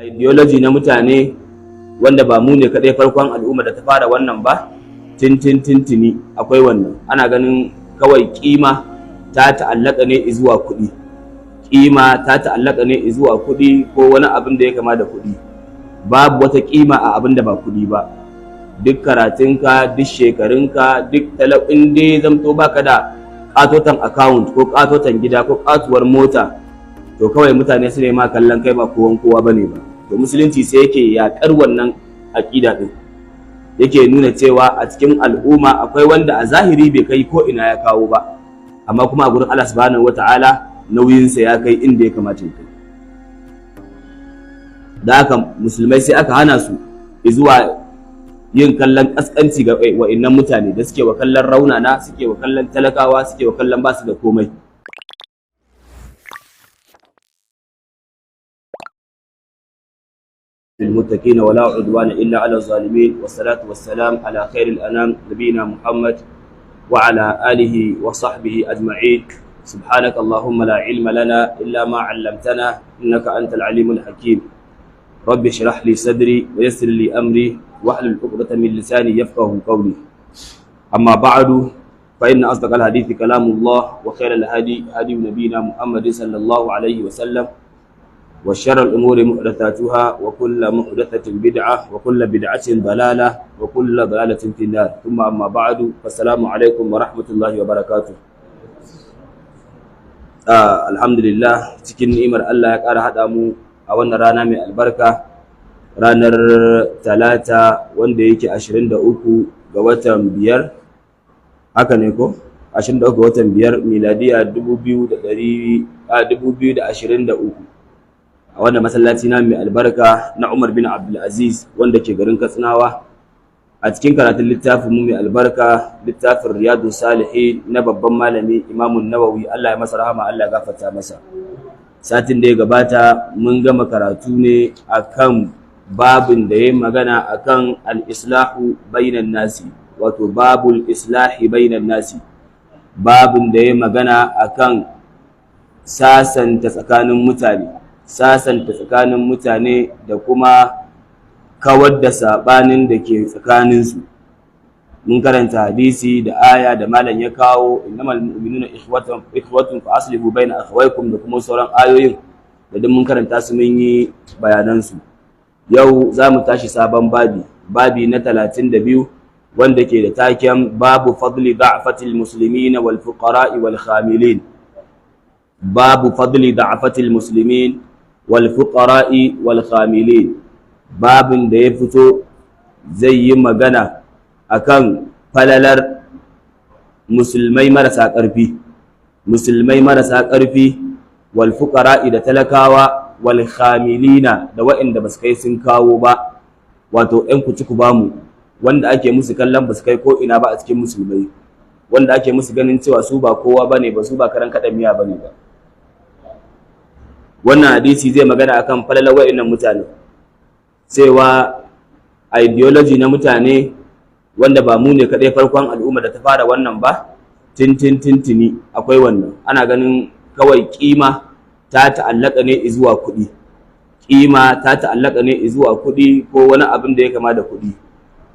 ideology na mutane wanda ba mu ne kadai farkon al'umma da ta fara wannan ba, tintini akwai wannan. Ana ganin kawai kima ta ta'allaka ne zuwa kuɗi, kima ta ta'allaka ne zuwa kuɗi ko wani abin da ya kama da kuɗi. Babu wata kima a abin da ba kuɗi ba. Duk karatunka, duk shekarunka, duk talabin da ya zamto baka da katotan account ko katotan gida ko katuwar mota, to kawai mutane su ne ma kallon kai ba kowa bane ba. To musulunci sai yake yakar wannan aqida din, yake nuna cewa a cikin al'umma akwai wanda a zahiri bai kai ko ina ya kawo ba, amma kuma a gurin Allah subhanahu wataala nauyinsa ya kai inda ya kamata ya kai. Da haka musulmai sai aka hana su zuwa yin kallon kaskanci ga wa'annan mutane da suke wa kallon raunana, suke wa kallon talakawa, suke wa kallon basu da komai. للمتقين ولا عدوان إلا على الظالمين، والصلاة والسلام على خير الأنام نبينا محمد وعلى آله وصحبه أجمعين. سبحانك اللهم لا علم لنا إلا ما علمتنا إنك أنت العليم الحكيم. رب اشرح لي صدري ويسر لي أمري واحلل عقدة من لساني يفقهوا قولي. أما بعد فإن أصدق الحديث كلام الله، وخير الهدي هدي نبينا محمد صلى الله عليه وسلم، وشر الأمور محدثاتها، وكل محدثة بدعة، وكل بدعة ضلالة، وكل ضلالة في النار. ثم أما بعد فالسلام عليكم ورحمة الله وبركاته. Alhamdulillah, cikin ni'imar Allah ya ƙara haɗa mu a wannan rana mai albarka, ranar Talata wanda yake 23 ga watan 5, haka ne ko? 23 ga watan 5 miladiya 2023. A wannan masallaci na mai albarka na Umar bin Abdul Aziz wanda ke garin Katsinawa, a cikin karatun littafin mu mai albarka, littafin Riyadus Salihin na babban malami Imam Nawawi, Allah ya masa rahama, Allah ya gafarta masa. Satin da ya gabata mun gama karatu ne akan babin da yayi magana akan al-islahu bainan nasi, wato babul islahi bainan nasi, babin da yayi magana akan sasanta tsakanin mutane da kuma kawar da sabanin da ke tsakaninsu. Mun karanta hadisi da aya da malam ya kawo, innamal mu'minuna ikhwatun fa aslihu baina akhawaykum, da kuma sauran ayoyin da duk mun karanta su, mun yi bayanansu. Yau za mu tashi sabon babi na 32 wanda ke da taken babu fadli da'fatil muslimina wal fuqara'i wal khamilin. Babu fadli da'fatil muslimin wal fuqara'i wal khamilin, babin da ya fito zai yi magana akan falalar musulmai marasa ƙarfi, wal fuqara'i da talakawa, wal khamilina da waɗanda basu kai sun kawo ba, wato ƴan kuci-ku bamu, wanda ake musu kallon basu kai ko ina ba a cikin musulmai, wanda ake musu ganin cewa su ba kowa bane ba, su ba karan kaɗan miya bane ba. Wannan hadisi zai magana akan falalar wa'annan mutane, cewa ideology na mutane wanda ba mu ne kadai farkon al'umma da ta fara wannan ba, tintini akwai wannan. Ana ganin kawai kima ta ta'allaka ne zuwa kuɗi, kima ta ta'allaka ne zuwa kuɗi ko wani abin da ya kama da kuɗi.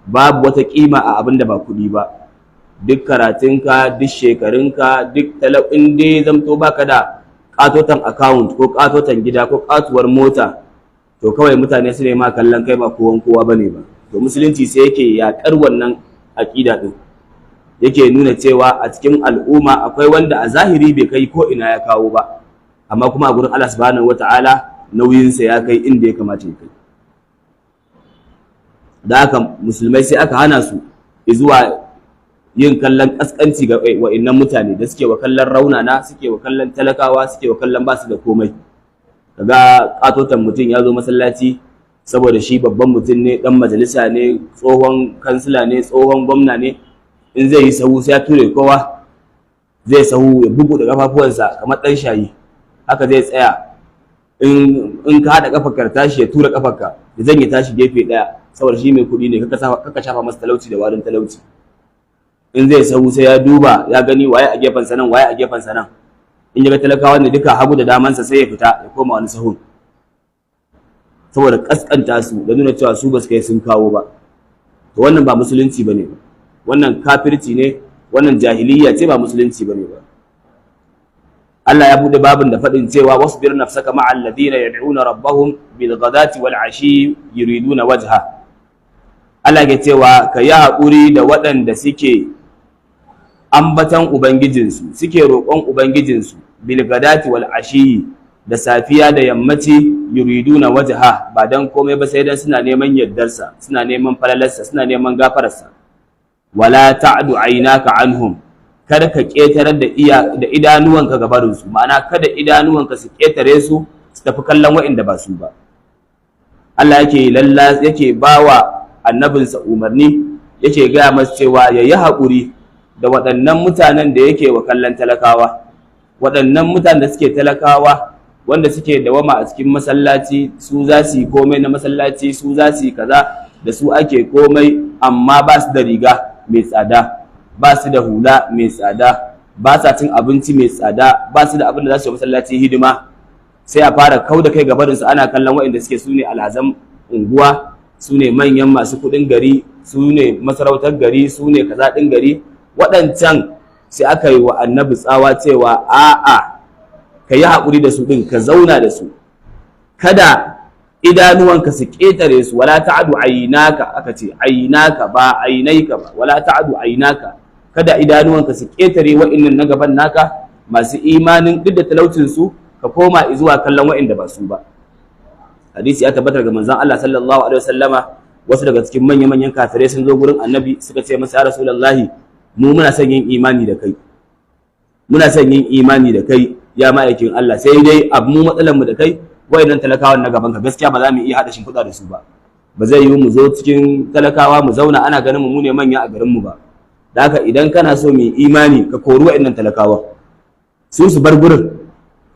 Babu wata kima a abin da ba kuɗi ba. Duk karatunka, duk shekarunka, duk talabin da ya zamto baka da katotan account ko katotan gida ko katuwar mota, to kawai mutane su ne ma kallon kai ba kowa bane ba. To musulunci sai yake yakar wannan aqida din, yake nuna cewa a cikin al'umma akwai wanda a zahiri bai kai ko ina ya kawo ba, amma kuma a gurin Allah subhanahu wataala nauyinsa ya kai inda ya kamata ya kai. Da haka musulmai sai aka hana su zuwa yin kallon kaskanci ga wa'annan mutane da suke wa kallon raunana, suke wa kallon talakawa, suke wa kallon basu da komai. Kaga katotan mutum ya zo masallaci saboda shi babban mutum ne, dan majalisa ne, tsohon kansila ne, tsohon gwamna ne, in zai yi sahu sai ya ture kowa, zai sahu ya bugu da kafafuwansa kamar dan shayi, haka zai tsaya. In ka haɗa kafarka tashi ya tura kafarka, da zan yi tashi gefe ɗaya saboda shi mai kuɗi ne, kaka shafa masa talauci da warin talauci. In zai sahu sai ya duba ya gani waye a gefen sanan, waye a gefen sanan. In ya ga talakawa ne duka hagu da damansa sai ya fita ya koma wani sahun. saboda kaskanta su da nuna cewa su ba su kai sun kawo ba. To wannan ba musulunci bane ba, wannan kafirci ne, wannan jahiliyya ce, ba musulunci bane ba. Allah ya bude babin da fadin cewa wasbir nafsaka ma'al ladina yad'una rabbahum bil ghadati wal ashi yuriduna wajha. Allah ya cewa ka yi haƙuri da waɗanda suke ambatan ubangijinsu, suke roƙon ubangijinsu bil ghadati wal ashi, da safiya da yammaci yuriduna wajha, ba dan komai ba sai dan suna neman yardarsa, suna neman falalarsa, suna neman gafararsa. Wala ta'du aynaka anhum, kada ka ƙetarar da idanuwanka ga barinsu, ma'ana kada idanuwanka su ƙetare su tafi kallon wa'inda ba su ba. Allah yake bawa annabinsa umarni, yake gaya masa cewa ya yi haƙuri da waɗannan mutanen da yake wa kallon talakawa, waɗannan mutanen da suke talakawa wanda suke dawama a cikin masallaci, su za su yi komai na masallaci, su za su yi kaza, da su ake komai, amma ba su da riga mai tsada, ba su da hula mai tsada, ba sa cin abinci mai tsada, ba su da abin da za su yi masallaci hidima. Sai a fara kau da kai gabarinsu, ana kallon waɗanda suke su ne alhazan unguwa, su ne manyan masu kuɗin gari, su ne masarautar gari, su ne kaza ɗin gari. Waɗancan sai aka yi wa annabi tsawa cewa a'a, ka yi haƙuri da su ɗin, ka zauna da su, kada idanuwanka su ƙetare su. Wala ta'adu aynaka, aka ce aynaka ba aynaika ba, wala ta'adu aynaka, kada idanuwanka su ƙetare wa'innan na gaban naka masu imanin duk da talaucin su, ka koma zuwa kallon wa'inda ba su ba. Hadisi ya tabbatar ga manzon Allah sallallahu alaihi wasallama, wasu daga cikin manyan kafirai sun zo gurin annabi suka ce masa, ya rasulullahi, mu muna son yin imani da kai, muna son yin imani da kai ya ma'aikin Allah, sai dai abu mu matsalar mu da kai wayannan talakawan na gaban ka gaskiya ba za mu iya hada shimfiɗa da su ba, ba zai yi mu zo cikin talakawa mu zauna ana ganin mu ne manya a garin mu ba. Da haka idan kana so mu imani, ka kori wayannan talakawa, su bar gurin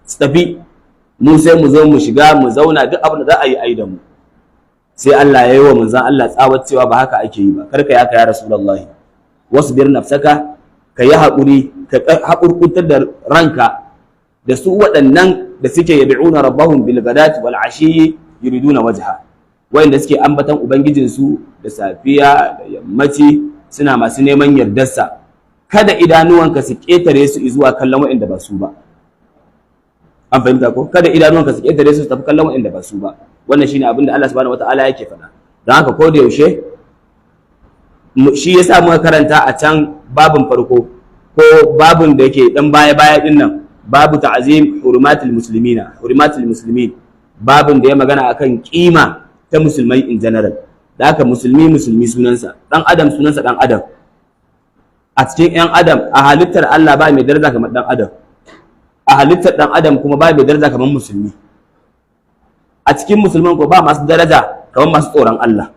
su tafi, mu sai mu zo mu shiga mu zauna, duk abin da za a yi ai da mu. Sai Allah ya yi wa manzon Allah tsawar cewa ba haka ake yi ba, kar ka yi haka ya rasulullahi, wasbir nafsaka, ka yi haƙuri, ka haƙurƙuntar da ranka da su waɗannan da suke yad'una rabbahum bil ghadati wal ashi yuriduna wajha, wayanda suke ambatan ubangijinsu da safiya da yammaci suna masu neman yardarsa. Kada idanuwanka su ƙetare su zuwa kallon wayanda ba su ba. An fahimta ko? Kada idanuwanka su ƙetare su tafi kallon wayanda ba su ba. Wannan shine abin da Allah subhanahu wataala yake faɗa. Don haka ko da yaushe shi yasa muka karanta a can babin farko, ko babin da yake dan baya din nan, babu ta'zim hurumatul muslimin, babin da ya magana akan kima ta musulmai in general. Da haka musulmi sunansa, dan adam sunansa dan adam. A cikin yan adam, a halittar Allah ba mai daraja kamar dan adam, a halittar dan adam kuma ba mai daraja kamar musulmi. A cikin musulman ko ba masu daraja kamar masu tsoron Allah.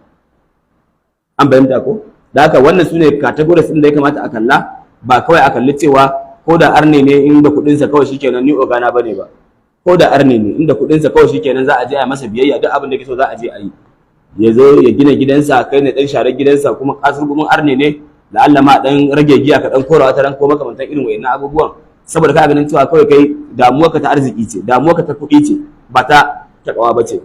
An bayyana ko? Da haka wannan sune categories din da ya kamata a kalla, ba kawai a kalli cewa ko da arne ne inda kudinsa kawai shikenan ni ogana bane ba, ko da arne ne inda kudinsa kawai shikenan za a je a masa biyayya, duk abin da yake so za a je a yi. Ya zo ya gina gidansa, kai ne dan sharar gidansa, kuma kasar gumin arne ne, da Allah ma dan rage giya ka dan korawa ta ran ko makamantan irin wayannan abubuwan, saboda ka ganin cewa kawai kai damuwarka ta arziki ce, damuwarka ta kuɗi ce, ba ta takawa bace.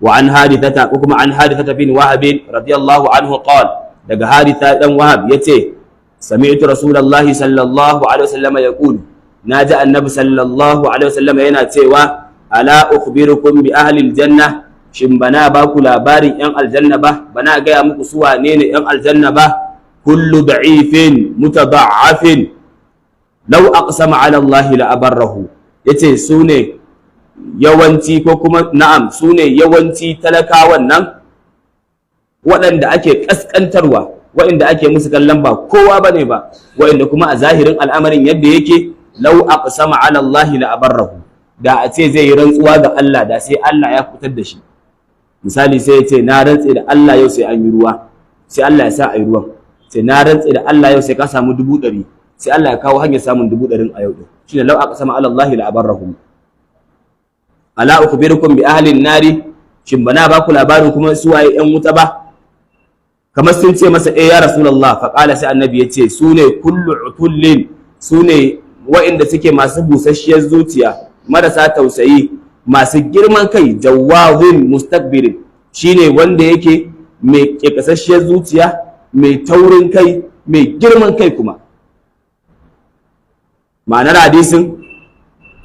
وعن حارثة وكما عن حارثة بن وهب رضي الله عنه قال daga Haritha dan Wahab yace sami'tu Rasulullahi sallallahu alaihi wasallam yaqul, naji annabi sallallahu alaihi wasallam yana cewa, ala ukhbirukum bi ahli aljanna, shin bana ba ku labarin yan aljanna ba, bana ga muku su wane ne yan aljanna ba. Kullu da'ifin mutada'afin law aqsama ala Allah la abarrahu, yace su ne yawanci, ko kuma na'am su ne yawanci talakawan nan waɗanda ake ƙasƙantarwa, waɗanda ake musu kallon ba kowa bane ba, waɗanda kuma a zahirin al'amarin yadda yake, law aqsama ala Allah la abarrahu, da a ce zai yi rantsuwa ga Allah da sai Allah ya fitar da shi. Misali sai ya ce na rantse da Allah yau sai an yi ruwa, sai Allah ya sa a yi ruwan. Sai na rantse da Allah yau sai ka samu 100,000, sai Allah ya kawo hanyar samun 100,000 a yau din. Shine law aqsama ala Allah la abarrahu. Ala ukhbirukum bi ahli an-nari, shin bana ba ku labarin kuma su waye yan wuta ba? Kamar sun ce masa ya Rasulullah, fa qala sai annabi yace su ne kullu utullin, su ne wa'inda suke masu busasshiyar zuciya, marasa tausayi, masu girman kai, jawazin mustakbirin shine wanda yake mai kekasasshiyar zuciya, mai taurin kai, mai girman kai kuma. Ma'anar hadisin,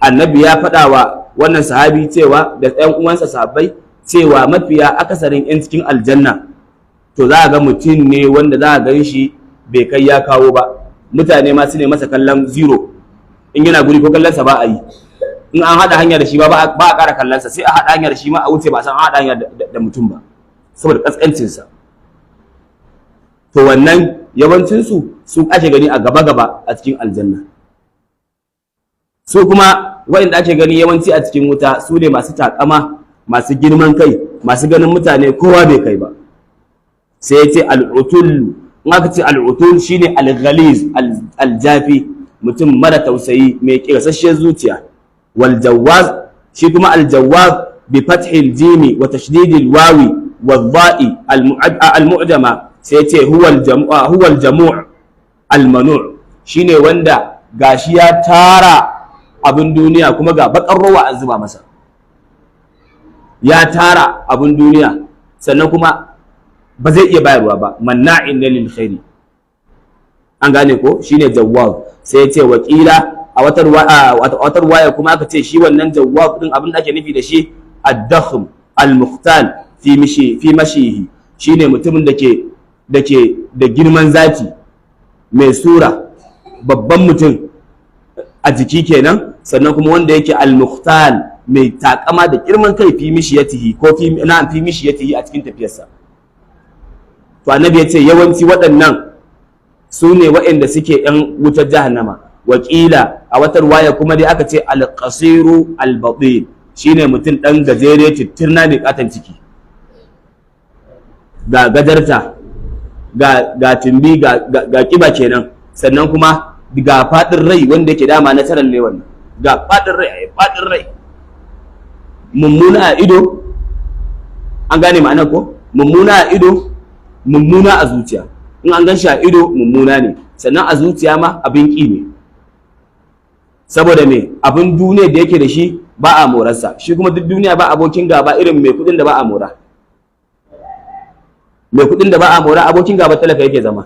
annabi ya faɗa wa wannan sahabi cewa da ɗan uwansa sahabbai cewa mafiya akasarin 'yan cikin aljanna to za a ga mutum ne wanda za a gan shi bai kai ya kawo ba, mutane ma su ne masa kallon zero, in yana guri ko kallonsa ba a yi, in an haɗa hanya da shi ba a ƙara kallonsa, sai a haɗa hanya da shi ma a wuce ba san an haɗa hanya da mutum ba saboda ƙasƙancinsa. To wannan yawancinsu su ake gani a gaba-gaba a cikin aljanna. Su kuma waɗanda ake gani yawanci a cikin wuta su ne masu takama, masu girman kai, masu ganin mutane kowa bai kai ba. Sai ya ce al'utul, in aka ce al'utul shine al-ghaliz, al-jafi, mutum mara tausayi mai kirasasshiyar zuciya. Wal jawaz shi kuma al jawaz bi fathil jimi wa tashdidil wawi wa dha'i al-mu'jama, sai ya ce huwa al-jamu' al-manu' shine wanda gashi ya tara abin duniya kuma ga bakar rawa an zuba masa, ya tara abin duniya sannan kuma ba zai iya bayarwa ba, manna'in lil khairi, an gane ko shine jawwab. Sai ya ce wakila a wata ruwaya kuma aka ce shi wannan jawwab din abin da ake nufi da shi ad-dakhm al-mukhtal fi mashihi, shine mutumin da ke da girman zati, mai sura, babban mutum a jiki kenan, sannan kuma wanda yake al-mukhtal mai takama da girman kai fi mishiyatihi ko fi mishiyatihi a cikin tafiyarsa. To annabi ya ce yawanci waɗannan su ne waɗanda suke ‘yan wutar jahannama. Wakila a wata ruwaya kuma dai aka ce al-qasiru al-batin shine mutum ɗan gajere tittirna mai ƙatan ciki, ga gadarta, ga tumbi, ga kiba kenan, sannan kuma ga faɗin rai wanda yake dama na taran ne wannan, ga faɗin rai mummuna a ido, an gane ma'ana ko mummuna a ido, mummuna a zuciya. In an gan shi a ido mummuna ne, sannan a zuciya ma abin ƙi ne, saboda me abin duniya da yake da shi ba a morarsa, shi kuma duk duniya ba abokin gaba irin mai kuɗin da ba a mora. Mai kuɗin da ba a mora abokin gaba talaka yake zama.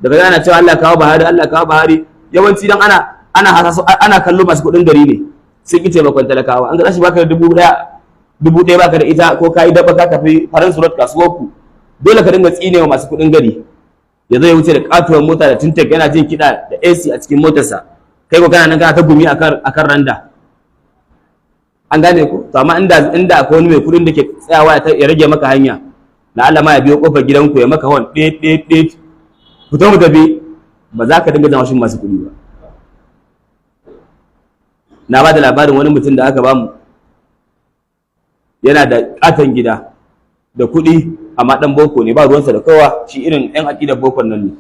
Daga yana cewa Allah kawo Buhari, Allah kawo Buhari, yawanci dan ana kallo masu kuɗin gari ne sun ki taimakon talakawa. An ga shi baka da dubu ɗaya baka da ita, ko kayi dabba ka tafi farin surat kasuwar ku, dole ka dinga tsinewa masu kuɗin gari. Ya zo ya wuce da katuwar mota da tintek yana jin kiɗa da AC a cikin motarsa, kai ko kana nan kana ta gumi akan randa. An gane ko? To amma inda akwai wani mai kuɗin da ke tsayawa ya rage maka hanya, na Allah ma ya biyo kofar gidanku ya maka hon ɗet fito mu tafi, ba za ka dinga zama shin masu kuɗi ba. Na ba da labarin wani mutum da aka bamu, yana da katon gida da kuɗi amma ɗan boko ne, ba ruwansa da kowa, shi irin ɗan aƙidar bokon nan ne.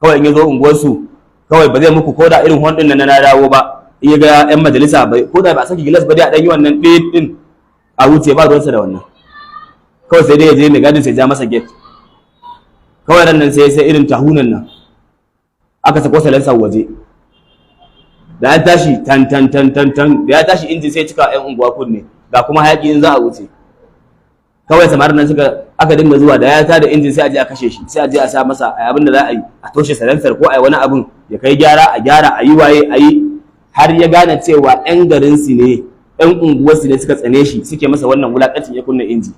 Kawai in ya zo unguwarsu kawai ba zai muku ko da irin hondin nan na dawo ba, in ya ga 'yan majalisa bai ko da ba a saki gilas ba dai a ɗan yi wannan ɗin a wuce, ba ruwansa da wannan. Kawai sai dai ya je mai gadin sai ja masa gate. Kawai ran nan sai irin tahunan nan aka sako salansa waje, da ya tashi tan da ya tashi injin sai cika 'yan unguwa kunne, ga kuma hayaki in za a wuce. Kawai samarin nan aka dinga zuwa, da ya tada injin sai a je a kashe shi, sai a je a sa masa abin da za a yi, a toshe salansar ko a yi wani abin ya kai gyara, a yi waye a yi, har ya gane cewa 'yan garinsu ne, 'yan unguwarsu ne suka tsane shi, suke masa wannan wulakancin ya kunna inji.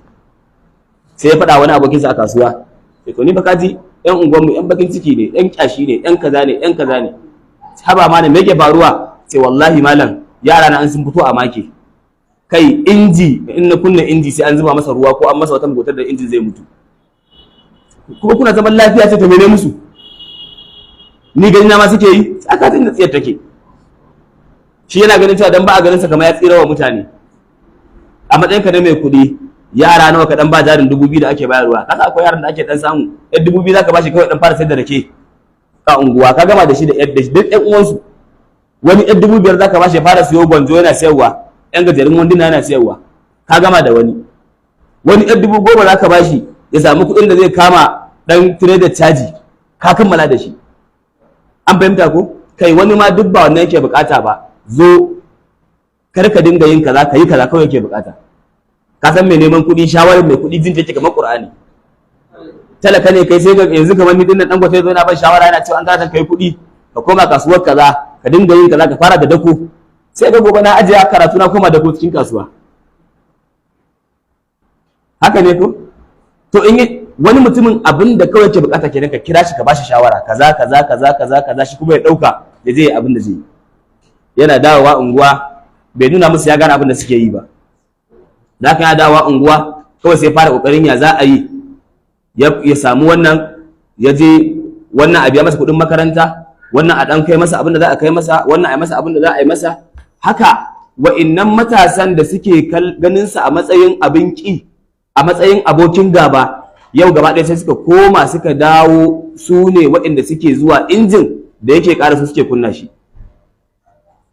Sai ya faɗa wani abokinsa a kasuwa, sai to ni fa kaji 'yan unguwarmu 'yan bakin ciki ne, 'yan kyashi ne, 'yan kaza ne, 'yan kaza ne. Haba ma me yake faruwa? Sai wallahi malam yara na an sun fito a make, kai inji in na kunna inji sai an zuba masa ruwa ko an masa wata motar da injin zai mutu. Kuma kuna zaman lafiya sai to mene musu? Ni gani na ma suke yi, aka tun da tsiyar take. Shi yana ganin cewa dan ba a ganin sa kamar ya tsira wa mutane. A matsayin ka na mai kuɗi, yara nawa ka dan ba jarin 2000 da ake bayarwa, kasa akwai yaran da ake dan samu, yar 2000 zaka bashi kawai dan fara sayar da rake a unguwa, ka gama da shi da yar da duk ƴan uwansu. Wani yar 5000 zaka bashi ya fara siyo gwanjo yana sayarwa, ƴan gajerun wanduna yana sayarwa, ka gama da wani. Wani yar 10,000 zaka bashi ya samu kuɗin da zai kama dan trader caji, ka kammala da shi. An fahimta ko? Kai wani ma duk ba wannan yake bukata ba, zo kar ka dinga yin kaza ka yi kaza kawai yake bukata. Ka san mai neman kuɗi shawarar mai kuɗi jin take kamar Qur'ani. Talaka ne kai sai yanzu kamar ni dinnan Dangote zo yana ban shawara yana cewa an ka kai kuɗi ka koma kasuwar kaza ka dinga yin kaza ka fara da dako, sai ga gobe na ajiye karatu na koma dako cikin kasuwa. Haka ne ko? To in wani mutumin abin da kawai ke bukata kenan ka kira shi ka bashi shawara kaza kaza kaza kaza kaza shi kuma ya dauka da zai yi abin da zai yi. Yana dawowa unguwa bai nuna musu ya gane abin da suke yi ba. Da haka yana dawowa unguwa kawai sai fara kokarin ya za a yi ya samu wannan, ya je wannan a biya masa kuɗin makaranta, wannan a ɗan kai masa abin da za a kai masa, wannan a yi masa abin da za a yi masa. Haka wa'innan matasan da suke ganin sa a matsayin abin ƙi, a matsayin abokin gaba, yau gaba ɗaya sai suka koma suka dawo su ne waɗanda suke zuwa injin da yake ƙara su suke kunna shi.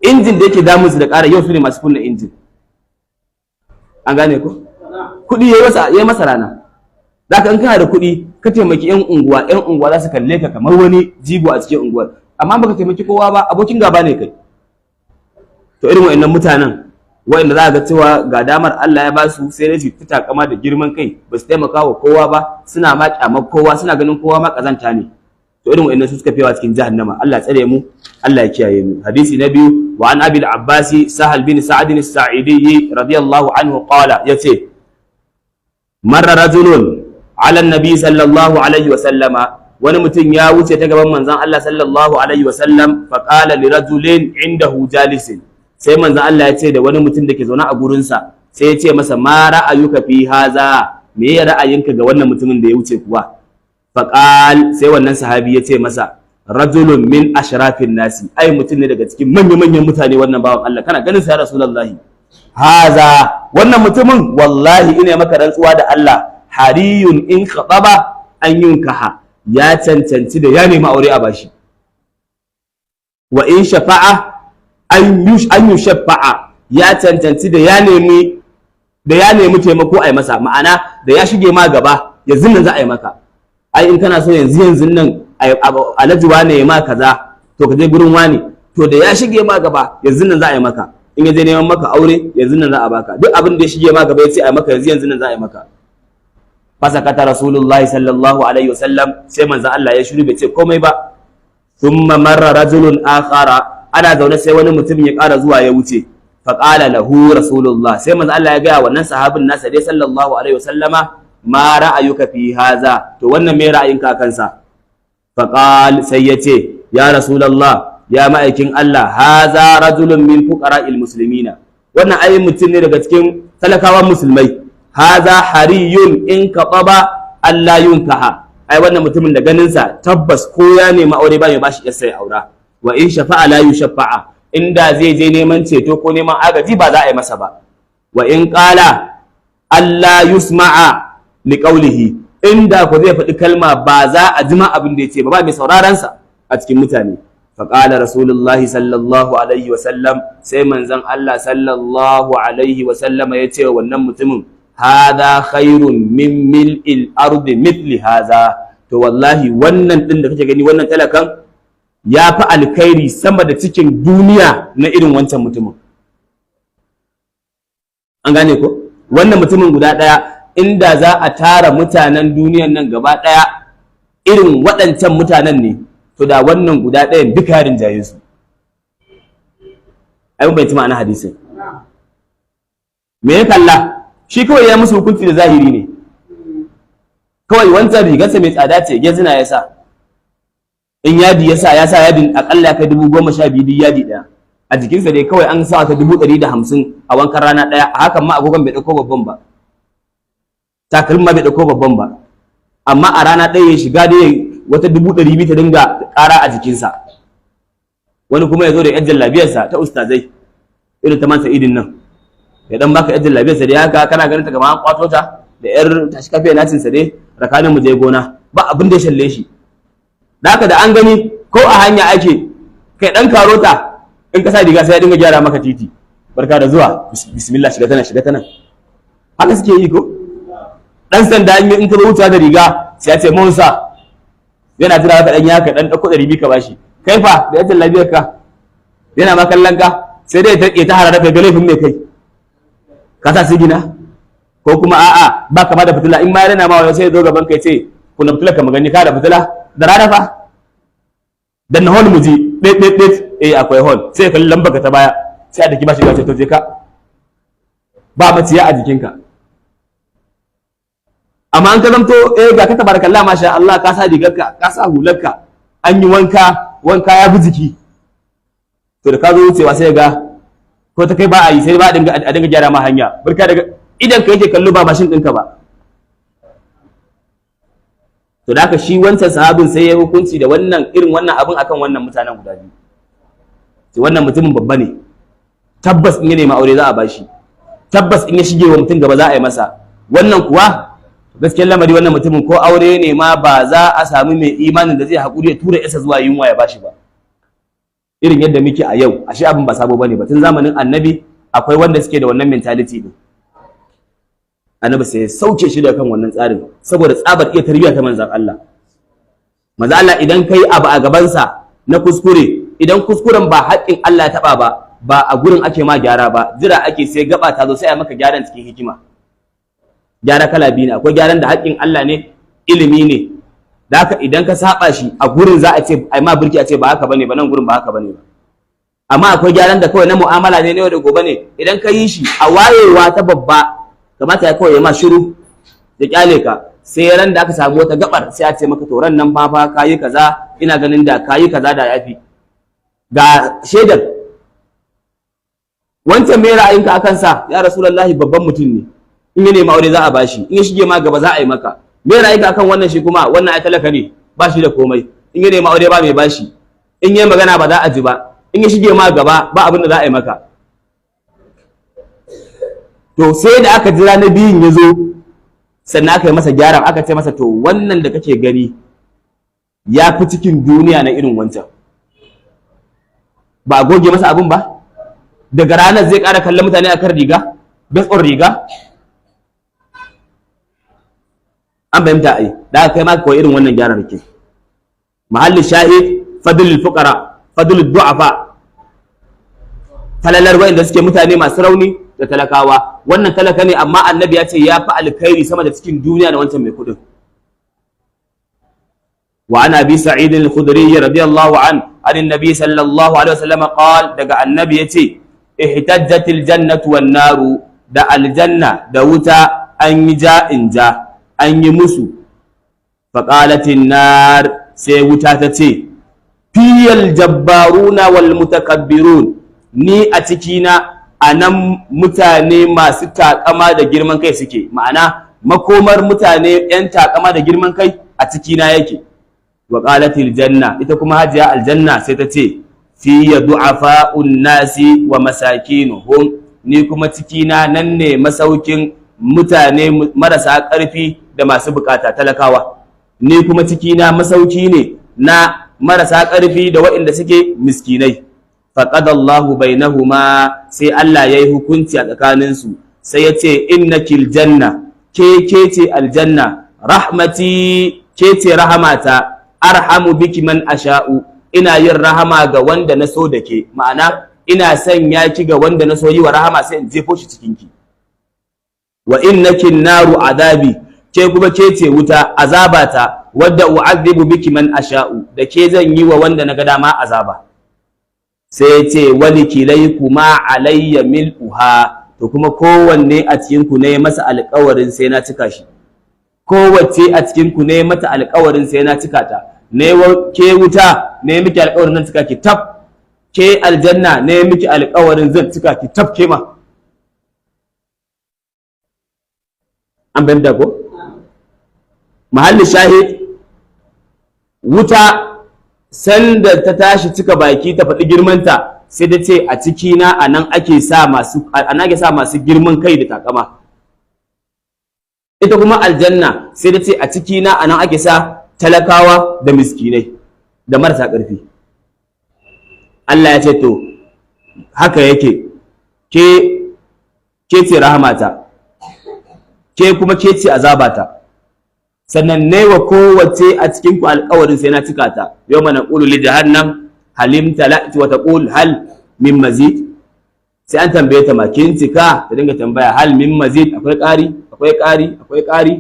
Injin da yake damun su da ƙara yau su ne masu kunna injin. An gane ko? Kuɗi ya yi masa rana. Zaka in kana da kuɗi ka taimaki 'yan unguwa za su kalle ka kamar wani jigo a cikin unguwar. Amma baka taimaki kowa ba, abokin gaba ne kai. To irin wa'annan mutanen wa'anda za ga cewa ga damar Allah ya ba su sai dai su ta takama da girman kai, ba su taimaka wa kowa ba, suna ma kyamar kowa, suna ganin kowa ma kazanta ne. To irin wa'annan su suka fiyawa cikin jahannama. Allah tsare mu, Allah ya kiyaye mu. Hadisi na biyu, wa an Abil Abbasi Sahal bin Sa'd as-Sa'idi radiyallahu anhu qala, yace marra rajulun ala nabi sallallahu alaihi wa sallama, wani mutum ya wuce ta gaban manzon Allah sallallahu alaihi wa sallam, fa qala li rajulin indahu jalisin, sai manzon Allah ya ce da wani mutum da ke zaune a gurin sa, sai ya ce masa ma ra'ayuka fi haza, me ya ra'ayinka ga wannan mutumin da ya wuce kuwa? Fa qal, sai wannan sahabi ya ce masa rajulun min ashrafin nasi, ai mutum ne daga cikin manyan mutane wannan bawan Allah, kana ganin sa ya rasulullahi. Haza, wannan mutumin wallahi ina maka rantsuwa da Allah, hariyun in khataba an yunkaha, ya cancanci da ya nemi aure a bashi. Wa in shafa'a an yushaffa'a, ya cancanci da ya nemi taimako a yi masa, ma'ana da ya shige ma gaba yanzu nan za a yi maka. Ai in kana so yanzu nan alhaji wane ya ma kaza, to ka je gurin wani, to da ya shige ma gaba yanzu nan za a yi maka. In ya je neman maka aure yanzu nan za a baka. Duk abin da ya shige ma gaba ya ce a yi maka yanzu nan za a yi maka. Fasakata Rasulullahi sallallahu alaihi wasallam, sai manzon Allah ya shiru bai ce komai ba. Thumma marra rajulun akhara, ana zaune sai wani mutum ya ƙara zuwa ya wuce. Fa qala lahu Rasulullah, sai manzon Allah ya ga wannan sahabin nasa dai sallallahu alaihi wasallama, ma ra'ayuka fi haza, to wannan me ra'ayinka kansa? Fa qal, sai ya ce ya Rasulullah, ya ma'aikin Allah, haza rajulun min fuqara'il muslimina, wannan ai mutum ne daga cikin talakawan musulmai. Haza hariyun in qaba Allah yunkaha, ai wannan mutumin da ganin sa tabbas ko ya nemi aure ba mai bashi yasa ya aura. Wa in shafa'a la yushaffa'a, inda zai je neman ceto ko neman agaji ba za a yi masa ba. Wa in qala Allah yusma'a liqaulihi, inda ko zai faɗi kalma ba za a jima abin da yace ba mai sauraron sa a cikin mutane. Fa qala Rasulullahi sallallahu alaihi wa sallam, sai manzon Allah sallallahu alaihi wa sallama yace wa wannan mutumin, hada khairun min mil'il ardi mithli haza, to wallahi wannan din da kake gani wannan talakan ya fi alkhairi sama da cikin duniya na irin wancan mutumin. An gane ko? Wannan mutumin guda ɗaya, inda za a tara mutanen duniyan nan gaba ɗaya irin waɗancan mutanen ne, to da wannan guda ɗayan duka yarin jaye su. Ai bai ci ma'ana hadisin. Me ya kalla? Shi kawai ya musu hukunci da zahiri ne. Kawai wancan rigarsa mai tsada ce, gezina ya sa. In yadi ya sa yadin akalla ya kai 12,000 yadi ɗaya. A jikinsa dai kawai an sa ta 150 a wankan rana ɗaya, a hakan ma agogon bai ɗauko babban ba. Takalmin ma bai ɗauko babban ba. Amma a rana ɗaya ya shiga dai wata 200,000 ta dinga ƙara a jikinsa. Wani kuma ya zo da 'yan jallabiyarsa ta ustazai, irin ta man sa'idin nan. Ya dan baka yajin labiyarsa dai haka kana ganin ta kamar an kwato ta da yar tashi kafe nacin sa dai rakanin mu je gona, ba abin da ya shalle shi. Da haka da an gani ko a hanya ake kai dan karota in ka sa riga sai ya dinga gyara maka titi, barka da zuwa, bismillah, shiga tana. Haka suke yi ko? Dan sanda in ka wuce da riga sai ya ce mun sa, yana jira ka dan yaka dan dauko 200 ka bashi, kai fa da yajin labiyarka yana ma kallon ka, sai dai ta harara kai ga laifin mai kai ka sa sigina ko kuma a'a ba ka ba da fitila in ma yana ma wani sai ya zo gaban kai ce kuna fitila ka magani ka da fitila da rana fa dan na hol mu ji ɗet akwai hol sai ka lamba ka ta baya sai a daki ba shi ka ce to je ka ba maciya a jikinka amma an ka zamto ga ka tabarakallah masha Allah ka sa rigarka ka sa hularka an yi wanka ya bi jiki to da ka zo wucewa sai ga ko ta kai ba a yi sai ba a dinga gyara ma hanya barka daga idan ka yake kallo ba mashin ɗinka ba to da haka shi wancan sahabin sai ya hukunci da wannan irin wannan abin akan wannan mutanen guda biyu sai wannan mutumin babba ne tabbas in ya nemi aure za a bashi tabbas in ya shige wa mutum gaba za a yi masa wannan kuwa gaskiyar lamari wannan mutumin ko aure ne ma ba za a sami mai imanin da zai haƙuri ya tura isa zuwa yunwa ya bashi ba irin yadda muke a yau ashe abin ba sabo bane ba tun zamanin annabi akwai wanda suke da wannan mentality ne annabi sai ya sauke shi daga kan wannan tsarin saboda tsabar iya tarbiyya ta manzon Allah manzon Allah idan kai abu a gabansa na kuskure idan kuskuren ba haƙƙin Allah ya taɓa ba a gurin ake ma gyara ba jira ake sai gaba ta zo sai a maka gyaran cikin hikima gyara kala biyu ne akwai gyaran da haƙƙin Allah ne ilimi ne da haka idan ka saba shi a gurin za a ce ai ma burki a ce ba haka bane ba nan gurin ba haka bane ba amma akwai gyaran da kawai na mu'amala ne yau da gobe ne idan ka yi shi a wayewa ta babba kamata ya kawai ya ma shiru ya kyale ka sai ran da aka samu wata gabar sai a ce maka to ran nan fa kayi kaza ina ganin da kayi kaza da yafi ga shaidar wancan me ra'ayinka akan sa ya rasulullahi babban mutum ne in ya nemi aure za a bashi in ya shige ma gaba za a yi maka me ra'ayinka akan wannan shi kuma wannan ai talaka ne ba shi da komai in ya nemi aure ba mai bashi in ya magana ba za a ji ba in ya shige ma gaba ba abin da za a yi maka to sai da aka jira na biyun ya zo sannan aka yi masa gyaran aka ce masa to wannan da kake gani ya fi cikin duniya na irin wancan ba a goge masa abin ba daga ranar zai ƙara kallon mutane akan riga gaskon riga an fahimta ai da aka kai ma kawai irin wannan gyaran rike mahallin shahid fadlul fuqara fadlul du'afa falalar wa'anda suke mutane masu rauni da talakawa wannan talaka ne amma annabi ya ce ya fi alkhairi sama da cikin duniya da wancan mai kudin wa ana bi sa'id al-khudri radiyallahu an annabi sallallahu alaihi wasallam qal daga annabi yace ihtajjatil jannatu wan naru da aljanna da wuta an yi ja'in ja an yi musu faqalatin nar sai wuta ta ce fiyal jabbaruna wal mutakabbirun ni a cikina a nan mutane masu takama da girman kai suke ma'ana makomar mutane 'yan takama da girman kai a cikina yake wa qalatil janna ita kuma hajiya aljanna sai ta ce fi du'afa'un nasi wa masakinuhum ni kuma cikina nan ne masaukin mutane marasa ƙarfi da masu bukata talakawa ni kuma cikina masauki ne na marasa ƙarfi da waɗanda suke miskinai faqadallahu bainahuma sai Allah yayi hukunci a tsakaninsu sai ya ce innakil janna ke ce aljanna rahmati ke ce rahamata arhamu biki man asha'u ina yin rahama ga wanda na so da ke ma'ana ina sanya ki ga wanda na so yi wa rahama sai in jefo shi cikin ki wa innakin naru azabi ke kuma ke ce wuta azabata wadda u'adhibu biki man asha'u da ke zan yi wa wanda na ga dama azaba sai ce wani kilai kuma alayya mil'uha to kuma kowanne a cikinku ne masa alƙawarin sai na cika shi kowace a cikinku ne mata alƙawarin sai na cika ta ne ke wuta ne miki alƙawarin zan cika ki tab ke aljanna ne miki alƙawarin zan cika ki tab ke ma an bayyana ko mahallin shahid wuta sanda ta tashi cika baki ta faɗi girmanta sai da ce a cikina a nan ake sa masu girman kai da takama ita kuma aljanna sai da ce a cikina a nan ake sa talakawa da miskinai da marasa ƙarfi Allah ya ce to haka yake ke ce rahamata ke kuma ke ce azabata sannan ne wa kowace a cikin ku alƙawarin sai na cika ta yau mana qulu li jahannam halim talati wa taqul hal min mazid sai an tambaye ta ma kin cika, ta dinga tambaya hal min mazid, akwai ƙari, akwai ƙari, akwai ƙari.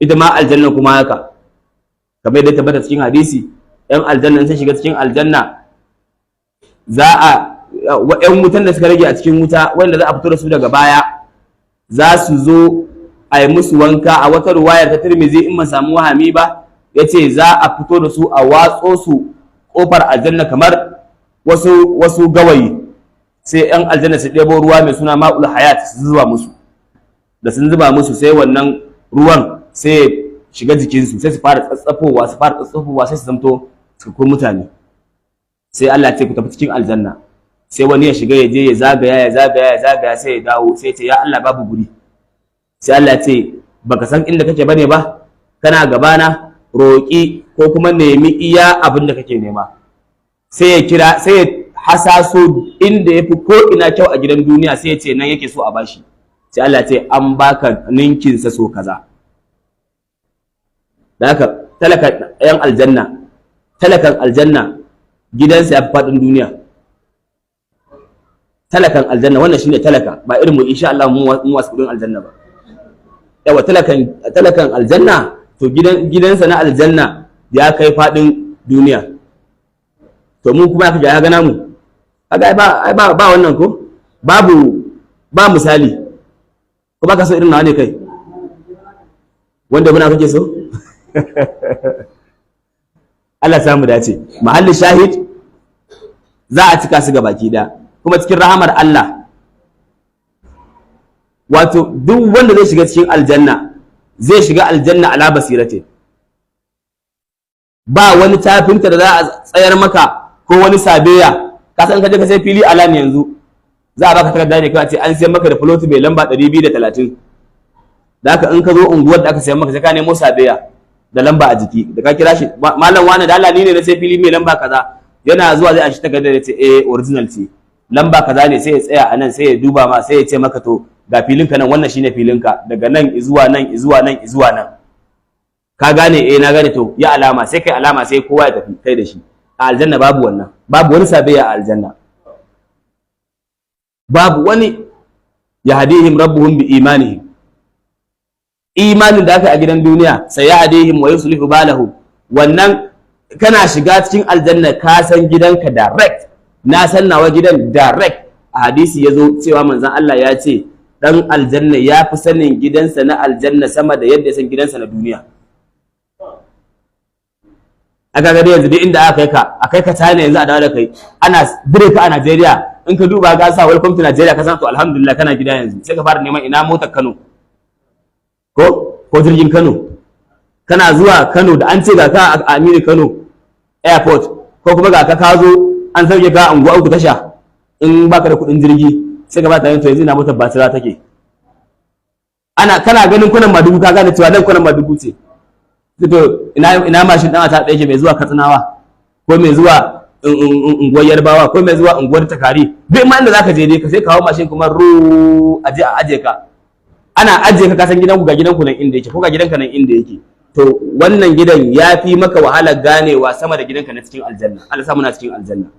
Ita ma aljanna kuma haka, kamar yadda tabbata cikin hadisi, ‘yan aljanna sun shiga cikin aljanna za a ‘yan wutan da suka rage a cikin wuta wanda za a fito da su daga baya za su zo a yi musu wanka. A wata ruwayar ta Tirmidhi in ma samu wahami ba, ya ce za a fito da su a watso su ƙofar aljanna kamar wasu gawayi, sai ‘yan aljanna su ɗebo ruwa mai suna ma'ul hayat su zuba musu, da sun zuba musu sai wannan ruwan sai ya shiga jikinsu, sai su fara tsatsafowa sai su zamto cikakkun mutane. Sai Allah ce ku tafi cikin aljanna, sai wani ya shiga ya je ya zagaya sai ya dawo, sai ya ce ya Allah babu guri. Sai Allah ce baka san inda kake bane ba, kana gabana, roƙi ko kuma nemi iya abin da kake nema. Sai ya hasaso inda yafi ko ina kyau a gidan duniya, sai ya ce nan yake so a bashi. Sai Allah ce an baka ninkin sa so kaza. Da haka talakan aljanna gidansa ya fi faɗin duniya. Talakan aljanna wannan shine talaka, ba irin mu insha Allah mu wasu kudin aljanna ba. Yawa talakan aljanna to gidansa na aljanna ya kai faɗin duniya. To mu kuma ya gana mu, kaga ba wannan ko ba misali, ko ba ka so irin nawa ne kai wanda muna kake so. Allah samu dace. Mahallin shahid za a cika su ga baki da kuma cikin rahamar Allah, wato duk wanda zai shiga cikin aljanna zai shiga aljanna ala basirate, ba wani tafinta da za a tsayar maka ko wani sabeya. Ka san ka je ka sai fili alan yanzu za a baka takarda ne kawai ce an sayar maka da plot mai lamba 230, da haka in ka zo unguwar da aka sayar maka sai ka nemo sabeya da lamba a jiki, da ka kira shi malam wani da Allah ni ne na sai fili mai lamba kaza, yana zuwa zai an shi takarda da ce original ce, lamba kaza ne, sai ya tsaya a nan sai ya duba ma sai ya ce maka to ga filinka nan, wannan shine filinka daga nan izuwa nan izuwa nan izuwa nan, ka gane na gane, to ya alama, sai kai alama sai kowa ya tafi kai da shi. A aljanna babu wannan, babu wani sabiya a aljanna, babu wani yahdihim rabbuhum bi imanihim. Imanin da aka a gidan duniya sai yahdihim wa yuslihu balahu, wannan kana shiga cikin aljanna ka san gidanka direct. Na san nawa gidan direct. A hadisi yazo cewa manzon Allah ya ce dan aljanna ya fi sanin gidansa na aljanna sama da yadda ya san gidansa na duniya. Aka ga yanzu duk inda aka kai ka China yanzu a dawo da kai, ana dire ka a Najeriya, in ka duba ga sa welcome to Nigeria ka san to alhamdulillah kana gida yanzu, sai ka fara neman ina motar Kano ko jirgin Kano. Kana zuwa Kano da an ce ga ka a Aminu Kano airport, ko kuma ga ka zo an sauke ka unguwa uku tasha, in baka da kuɗin jirgi sai ka ba ta yin to yanzu ina motar Basira take. Kana ganin kunan Madugu ka gane cewa dan kunan Madugu ce. To ina mashin dan ta ɗaya mai zuwa Katsinawa, ko mai zuwa unguwar Yarbawa, ko mai zuwa unguwar Takari, duk ma inda zaka je dai ka sai kawo mashin kuma aje a aje ka. Ana aje ka san gidanku ga gidanku nan inda yake, ko ga gidanka nan inda yake. To wannan gidan ya fi maka wahalar ganewa sama da gidanka na cikin aljanna. Allah sa muna cikin aljanna.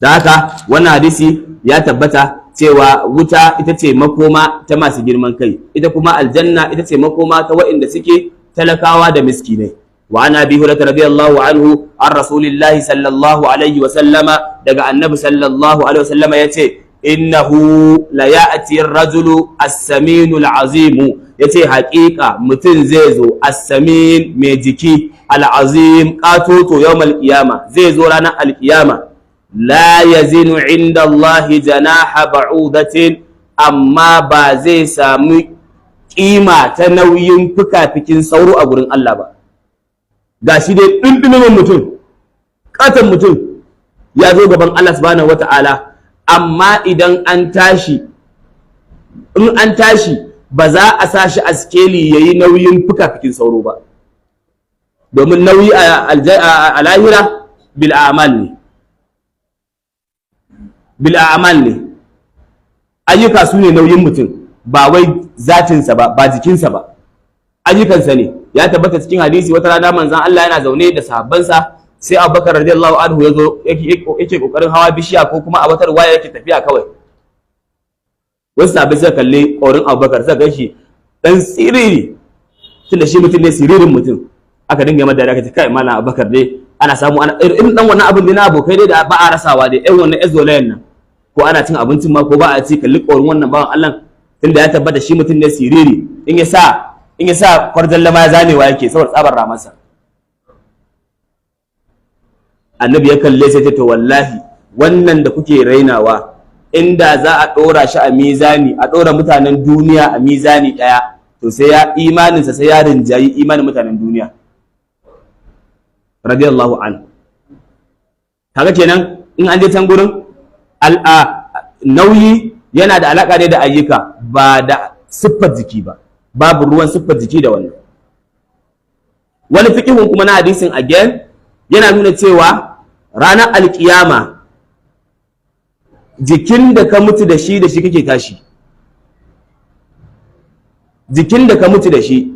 Da haka wannan hadisi ya tabbata cewa wuta ita ce makoma ta masu girman kai, ita kuma aljanna ita ce makoma ta waɗanda suke talakawa da miskinai. Wa ana bi hurairah radiyallahu anhu an rasulillahi sallallahu alaihi wa sallama, daga annabi sallallahu alaihi wa sallama yace innahu la ya'ti ar-rajulu as-saminu al-azimu, yace haƙiƙa mutum zai zo as-samin mai jiki, al-azim qatoto yawmal qiyama, zai zo ranar al-qiyama. La yazinu inda Allah janaha ba'udatin, amma ba zai samu kima ta nauyin fukafikin sauro a gurin Allah ba. Gashi dai dindimin mutum, katan mutum ya zo gaban Allah subhanahu wata'ala, amma idan an tashi ba za a sa shi a skeli yayi nauyin fukafikin sauro ba, domin nauyi a lahira bil a'mal ne, ayyuka su ne nauyin mutum, ba wai zatinsa ba jikinsa ba, ayyukansa ne. Ya tabbata cikin hadisi wata rana manzon Allah yana zaune da sahabbansa sai Abubakar radiyallahu anhu ya zo yake kokarin hawa bishiya ko kuma a wata ruwaya yake tafiya kawai. Wasu sahabbai suka kalli ƙorin Abubakar suka gan shi dan siriri, tunda shi mutum ne siririn mutum, aka dinga mada da aka ce kai malam Abubakar dai ana samu ana irin dan wannan abin da na abokai dai da ba a rasawa dai irin wannan ezolayen nan, ko ana cin abincin ma ko ba a ci, kalli ƙorin wannan bawan Allah tunda ya tabbata shi mutum ne siriri, in ya sa kwarjalla ma zamewa yake saboda tsabar ramarsa. Annabi ya kalle sai ce to wallahi wannan da kuke rainawa inda za a ɗora shi a mizani, a ɗora mutanen duniya a mizani ɗaya, to sai ya imaninsa sai ya rinjayi imanin mutanen duniya. Radiyallahu anhu. Kaga kenan in an je can gurin nauyi yana da alaƙa ne da ayyuka ba da siffar jiki ba, babu ruwan siffar jiki da wannan. Wani fiqhun kuma na hadisin again yana nuna cewa ranar alkiyama jikin da ka mutu da shi kake tashi. Jikin da ka mutu da shi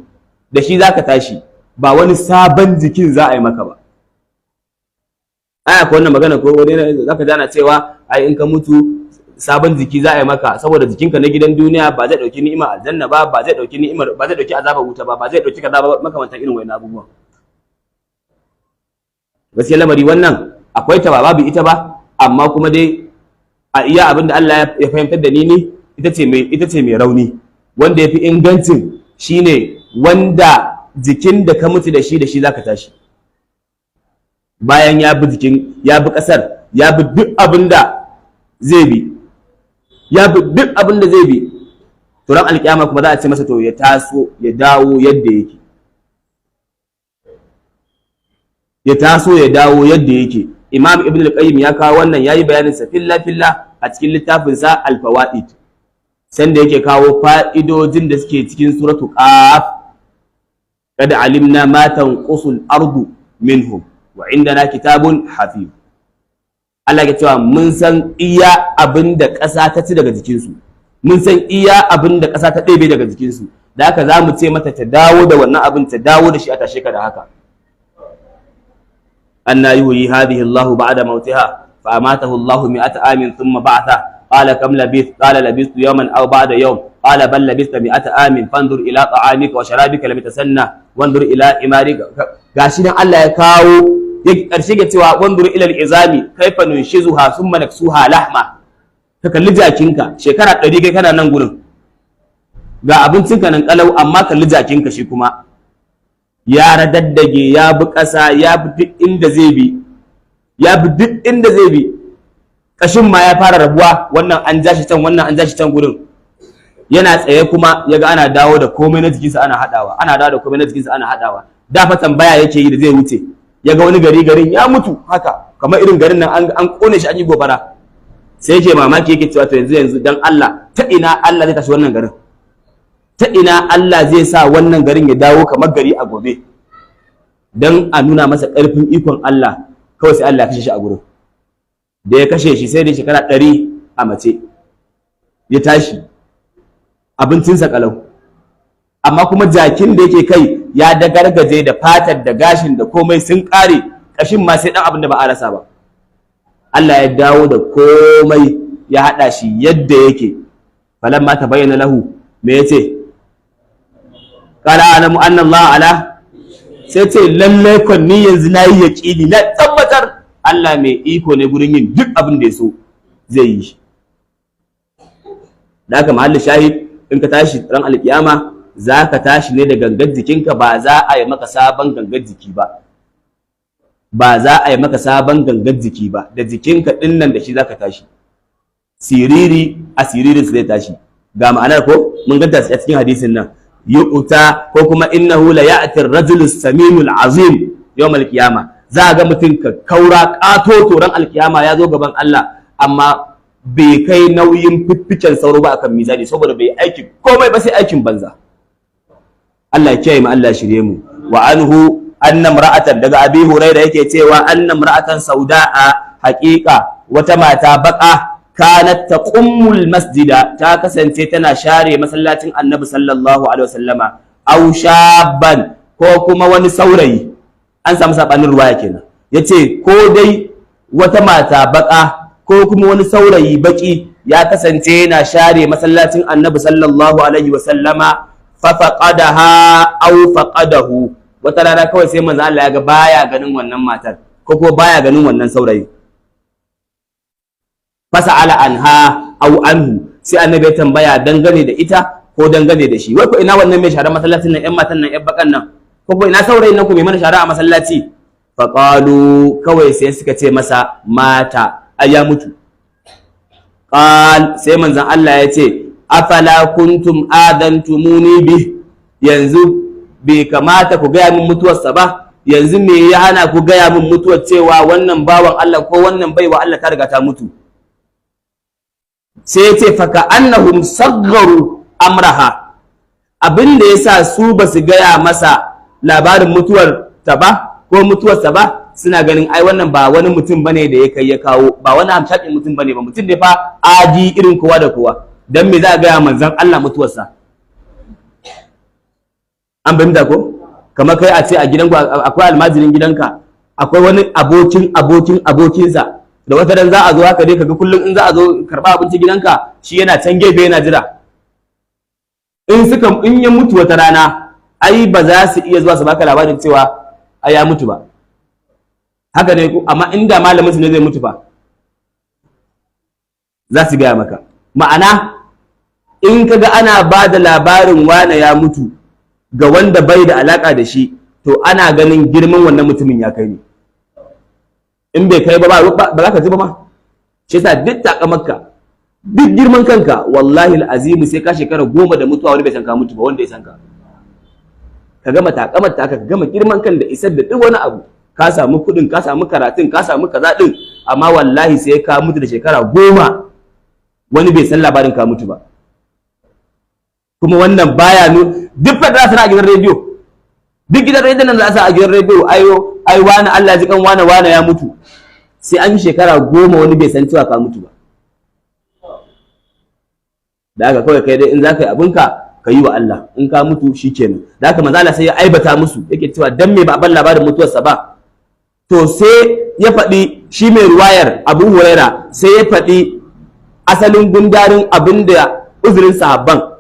zaka tashi, ba wani sabon jikin za a yi maka ba. Ai akwai wannan magana ko wani zaka ji ana cewa ai in ka mutu sabon jiki za a yi maka, saboda jikinka na gidan duniya ba zai dauki ni'ima aljanna ba zai dauki azabar wuta ba zai dauki kaza ba, makamantan irin wayannan abubuwan. Gaskiya lamari wannan akwai ta ba babu ita ba, amma kuma dai a iya abin da Allah ya fahimtar da ni ita ce mai rauni, wanda yafi ingancin shine wanda jikin da ka mutu da shi zaka tashi, bayan ya bi kasar, ya bi duk abin da zai bi, to ran alkiyama kuma za a ce masa to ya taso ya dawo yadda yake. Imam Ibn al-Qayyim ya kawo wannan, yayi bayanin sa filla a cikin littafin sa Al-Fawaid, sanda yake kawo fa'idojin da suke cikin suratu Qaf. Kada alimna ma tanqusul ardu minhum wa indana kitabun hafiz. Allah ya cewa mun san iya abinda ƙasa ta ci daga jikinsu, mun san iya abinda ƙasa ta ɗebe daga jikinsu, da haka za mu ce mata ta dawo da wannan abin, ta dawo da shi a tashe ka da haka. أنا يحيي هذه الله بعد موتها فأماته الله 100 عام ثم بعثه قال كم لبثت قال لبثت يوما أو بعد يوم قال بل لبثت 100 عام فانظر إلى طعامك وشرابك لم يتسنى وانظر إلى حمارك. gashi nan Allah ya kawo ya karshe ga cewa wanzur ila al-izami kaifa nunshizuha thumma naksuha lahma. Ka kalli jakinka shekara 100 kai kana nan gurin ga abincinka nan kalau, amma kalli jakinka shi kuma ya radaddage, ya bi ƙasa, ya bi duk inda zai bi, ƙashin ma ya fara rabuwa, wannan an ja shi can, wannan an ja shi can gurin. Yana tsaye kuma ya ga ana dawo da komai na jikinsa ana haɗawa, da fa tambaya yake yi da zai wuce, ya ga wani garin ya mutu haka, kamar irin garin nan an ƙone shi, an yi gobara. Sai yake mamaki, yake cewa to yanzu dan Allah, ta ina Allah zai tashi wannan garin? Ta ina Allah zai sa wannan garin ya dawo kamar gari a gobe? Dan a nuna masa ƙarfin ikon Allah, kawai sai Allah ya kashe shi a gurin. Da ya kashe shi sai da shekara 100 a mace ya tashi, abincinsa kalau, amma kuma jakin da yake kai ya dagargaje da fatar da gashin da komai sun ƙare, ƙashin ma sai ɗan abin da ba a rasa ba. Allah ya dawo da komai ya haɗa shi yadda yake. falamma tabayyana lahu, me yace? Qala alamu anna Allah ala, sai ce lalle kon ni yanzu nayi yaqini, na tabbatar Allah mai iko ne gurin yin duk abin da yaso zai yi. Da haka mahallin shahid, in ka tashi ran alkiyama zaka tashi ne da gangar jikinka, ba za a yi maka sabon gangar jiki ba, da jikinka dinnan da shi zaka tashi. Siriri a siririn zai tashi. Ga ma'anar ko mun ganta a cikin hadisin nan, yu'ta ko kuma innahu la ya'ti ar-rajulu as-samimul azim yawm al-qiyama. Za ga mutum ka kaura kato ran alkiyama ya zo gaban Allah, amma bai kai nauyin fifficen sauro ba akan mizani, saboda bai aiki komai ba sai aikin banza. Allah ya kiyaye mu, Allah ya shirye mu. Wa anhu anna imra'atan, daga Abi Hurairah yake cewa anna imra'atan sauda'a, haqiqa wata mata baka, kanat taqummul masjida, ta kasance tana share masallacin Annabi sallallahu alaihi wasallama, aw shabban ko kuma wani saurayi, an samu sabanin ruwaya kenan, yace ko dai wata mata baka ko kuma wani saurayi baki ya kasance yana share masallacin Annabi sallallahu alaihi wasallama fa faqadaha aw faqadahu, wata rana kawai sai manzo Allah ya ga baya ganin wannan matar ko kuma baya ganin wannan saurayi. Fasa'ala anha aw anhu, sai Annabi ya tambaya dangane da ita ko dangane da shi. Wai ko ina wannan mai share masallacin nan, ƴan matan nan, ƴan bakan nan, ko ina saurayin nan ku mai mana share a masallaci? Faqalu, kawai sai suka ce masa mata, ai ya mutu. Qal, sai manzon Allah ya ce afala kuntum adantumuni bi, yanzu bai kamata ku gaya min mutuwarsa ba? Yanzu me ya hana ku gaya min mutuwar cewa wannan bawan Allah ko wannan baiwa Allah ta riga ta mutu? Sai ya ce faka annahum saggaru amraha, abin da yasa su ba su gaya masa labarin mutuwar ta ba ko mutuwarsa ba, suna ganin ai wannan ba wani mutum bane da ya kai ya kawo, ba wani hamshakin mutum bane ba, mutum ne fa adi irin kowa da kowa. Dan me za a gaya manzon Allah mutuwarsa? An bayyana ko kamar kai a ce a gidanku akwai almajirin gidanka, akwai wani abokinsa da wata ran za a zo haka dai kaga kullum in za a zo karba abinci gidanka shi yana can gefe yana jira. In ya mutu wata rana ai ba za su iya zuwa su baka labarin cewa ai ya mutu ba. Haka ne ku, amma inda malamin su ne zai mutu ba za su gaya maka. Ma'ana in kaga ana ba da labarin wane ya mutu ga wanda bai da alaka da shi, to ana ganin girman wannan mutumin ya kai ne. In bai kai ba za ka ji ba ma. Shi yasa duk takamarka, duk girman kanka, wallahi al'azimu sai ka shekara 10 da mutuwa wani bai san ka mutu ba, wanda ya san ka. Ka gama takamar ta, ka gama girman kan da isar da duk wani abu, ka samu kuɗin, ka samu karatun, ka samu kaza din, amma wallahi sai ka mutu da shekara 10 wani bai san labarin ka mutu ba. Kuma wannan baya duk fadda sana a gidan rediyo, duk gidan rediyon nan da sa a gidan rediyo, ai wani Allah ji kan wani ya mutu, sai an yi shekara 10 wani bai san cewa ka mutu ba. Da haka kawai kai dai in za ka yi abinka ka yi wa Allah, in ka mutu shikenan. Da haka manzo Allah sai ya aibata musu, yake cewa dan me ba a ban labarin mutuwarsa ba. To sai ya faɗi shi mai ruwayar Abu Huraira, sai ya faɗi asalin gundarin abinda uzurin sahabban,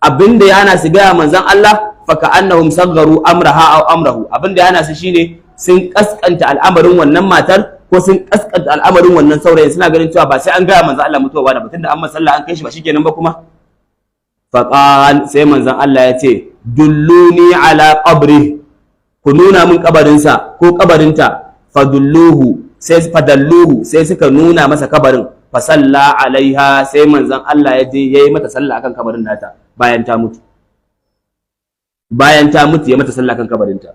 abinda ya hana su gaya manzon Allah, faka annahum saggaru amraha aw amrahu, abinda ya hana su shine sun kaskanta al'amarin wannan matar ko sun kaskanta al'amarin wannan saurayin, suna ganin cewa ba sai an gaya manzon Allah mutuwa ba, tunda an masalla an kai shi ba shikenan ba kuma. Faqal, sai manzon Allah ya ce dulluni ala qabri, ku nuna min kabarinsa ko kabarinta. Fadalluhu, sai suka nuna masa kabarin. Fasalla alaiha, sai manzon Allah ya je yayi mata sallah akan kabarin nata bayan ta mutu. Bayan ta mutu ya mata sallah akan kabarinta.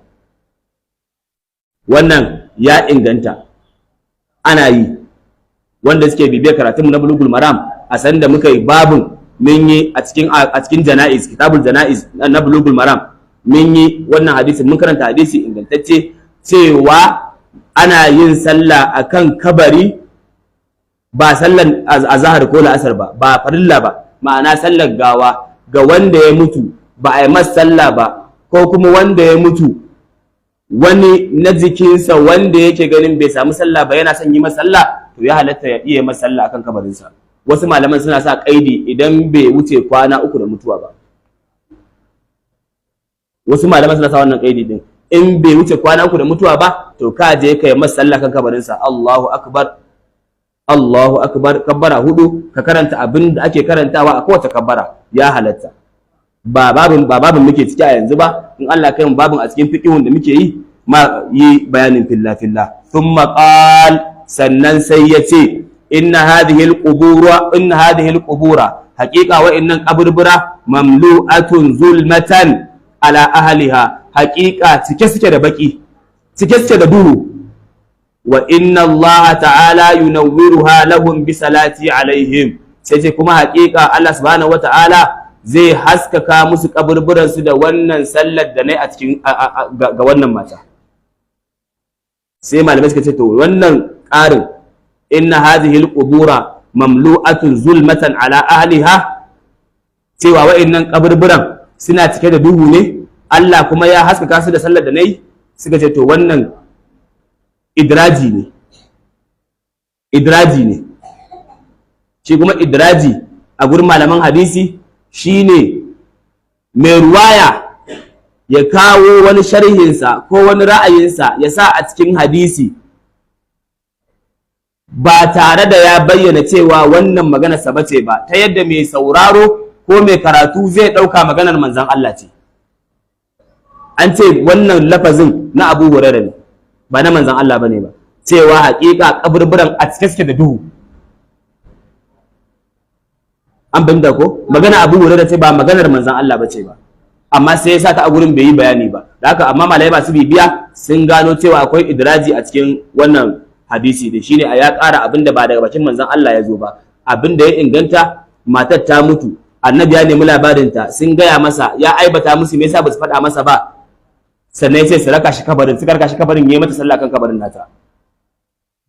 Wannan ya inganta, ana yi. Wanda suke bibiyar karatunmu na Bulughul Maram, a san da muka yi babun mun yi a cikin janaiz, kitabul janaiz na Bulughul Maram, mun yi wannan hadisi, mun karanta hadisi ingantacce cewa ana yin sallah akan kabari, ba sallan azhar ko la'asar ba, ba farilla ba, ma'ana sallar gawa ga wanda ya mutu ba a yi masa sallah ba, ko kuma wanda ya mutu wani na jikinsa wanda yake ganin bai samu sallah ba yana son yi masa sallah, to ya halatta ya iya masa sallah akan kabarinsa. Wasu malaman suna sa kaidi idan bai wuce kwana 3 da mutuwa ba. Wasu malaman suna sa wannan kaidi din, in bai wuce kwana 3 da mutuwa ba, to ka je kai masa sallah kan kabarinsa. Allahu akbar, Allahu akbar, kabbara 4, ka karanta abin da ake karantawa a kowace kabbara, ya halatta. Ba babin muke ciki a yanzu ba, in Allah kai mu babin a cikin fiqhun da muke yi, ma yi bayanin filla filla. Thumma qal, sannan sai ya ce inna hadhihi alqubura, haqiqa wa innan qaburbura mamlu'atun zulmatan ala ahliha, haqiqa cike suke da baki, cike suke da duhu. Wa inna Allah ta'ala yunawwiruha lahum bi salati alaihim, sai ce kuma haƙiƙa Allah subhanahu wata'ala zai haskaka musu kaburburan su da wannan sallar da nayi a cikin ga wannan mata. Sai malamai suka ce to wannan ƙarin inna hadhihi alqubura mamlu'atun zulmatan ala ahliha, cewa wa'annan kaburburan suna cike da duhu ne, Allah kuma ya haskaka su da sallar da nayi, suka ce to wannan idraji ne. Idraji ne. Shi kuma idraji a gurin malaman hadisi shine mai ruwaya ya kawo wani sharhinsa ko wani ra'ayinsa ya sa a cikin hadisi ba tare da ya bayyana cewa wannan maganarsa bace ba, ta yadda mai sauraro ko mai karatu zai ɗauka maganar manzon Allah ce. An ce wannan lafazin na Abu Hurairah ne, ba na manzon Allah bane ba, cewa haƙiƙa kaburburan a cike suke da duhu. An fahimta ko? Magana Abu Hurairah ce ba maganar manzon Allah bace ba. Amma sai ya sa ta a gurin bai yi bayani ba. Da haka amma malai masu bibiya sun gano cewa akwai idraji a cikin wannan hadisi da shine a ya ƙara abin da ba daga bakin manzon Allah ya zo ba. Abin da ya inganta, matar ta mutu, annabi ya nemi labarinta, sun gaya masa, ya aibata musu, me yasa ba su faɗa masa ba? Sannan ya ce su raka shi kabarin, suka raka shi kabarin, ya yi mata sallah kan kabarin nata.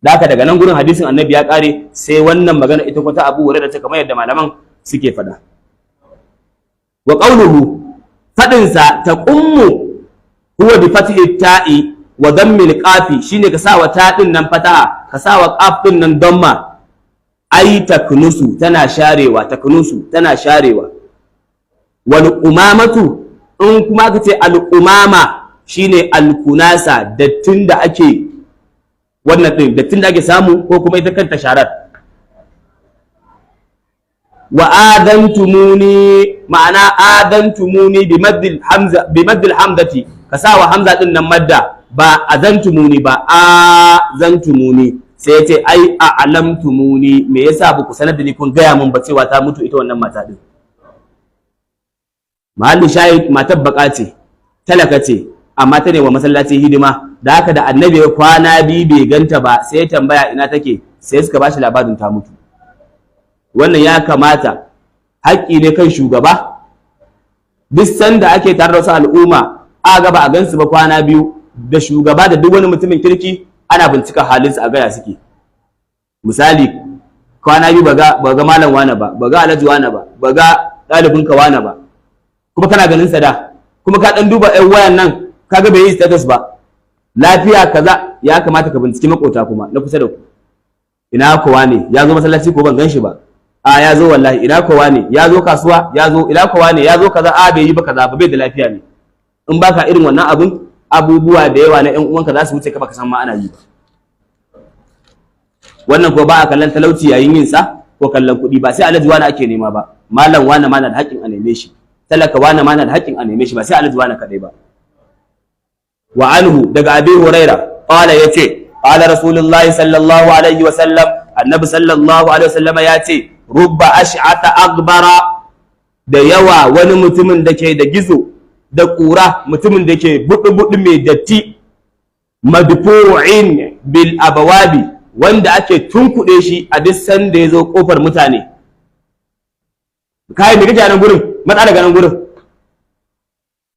Da haka daga nan gurin hadisin annabi ya ƙare, sai wannan magana ita ko ta Abu Hurairah ta kamar yadda malaman suke faɗa. Wa qawluhu, faɗinsa ta ƙummu huwa bi fathi ta'i wa dammil qafi, shine ka sawa ta din nan fataha, ka sawa qaf din nan damma. Ai taknusu tana sharewa, taknusu tana sharewa. Wal umamatu, in kuma ka ce al umama shine al kunasa, dattin da ake wannan din, dattin da ake samu ko kuma ita kanta sharar. Wa adantumuni, ma'ana adantumuni bi maddil hamzati, ka sawa hamza din nan madda, ba azantumuni ba, azantumuni. Sai ya ce ai a'lamtumuni, me yasa ba ku sanar da ni kun gaya mun ba cewa ta mutu ita wannan mata din. Mahallin shahid, matar baka ce, talaka ce, amma ta ne wa masallaci hidima. Da haka da annabi ya kwana biyu bai ganta ba, sai ya tambaya ina take, sai suka bashi labarin ta mutu. Wannan ya kamata, haƙƙi ne kan shugaba, duk sanda ake tare da wasu al'umma a gaba a gansu ba kwana biyu, da shugaba da duk wani mutumin kirki ana bincika halinsu a gaya suke. Misali, kwana biyu ba ga malam wane ba, ba ga alhaji wane ba, ba ga ɗalibinka wane ba, kuma kana ganin sa da, kuma ka ɗan duba ɗan wayan nan kaga bai yi status ba, lafiya kaza, ya kamata ka binciki makota kuma na kusa da ku. Ina kowa ne, ya zo masallaci ko ban gan shi ba, a ya zo wallahi, ina kowa ne, ya zo kasuwa, ya zo, ina kowa ne, ya zo kaza, a bai yi ba kaza ba, bai da lafiya ne. In baka irin wannan abun, abubuwa da yawa na ƴan uwanka za su wuce ka baka san ma ana yi. Wannan ko ba a kallon talauci yayin yin sa ko kallon kuɗi, ba sai alhaji wani ake nema ba, malam wani ma na da haƙƙin a neme shi, talaka wani ma na da haƙƙin a neme shi, ba sai alhaji wani kaɗai ba. Wa anhu, daga Abi Huraira qala yace qala Rasulullahi sallallahu alaihi wa sallam, annabi sallallahu alaihi wa sallam yace rubba ash'ata agbara, da yawa wani mutumin da ke da gizo da ƙura, mutumin da ke buɗu-buɗu mai datti, madfu'in bil abawabi, wanda ake tunkuɗe shi a duk sanda ya zo ƙofar mutane. Kai me kake a nan gurin, matsa daga nan gurin.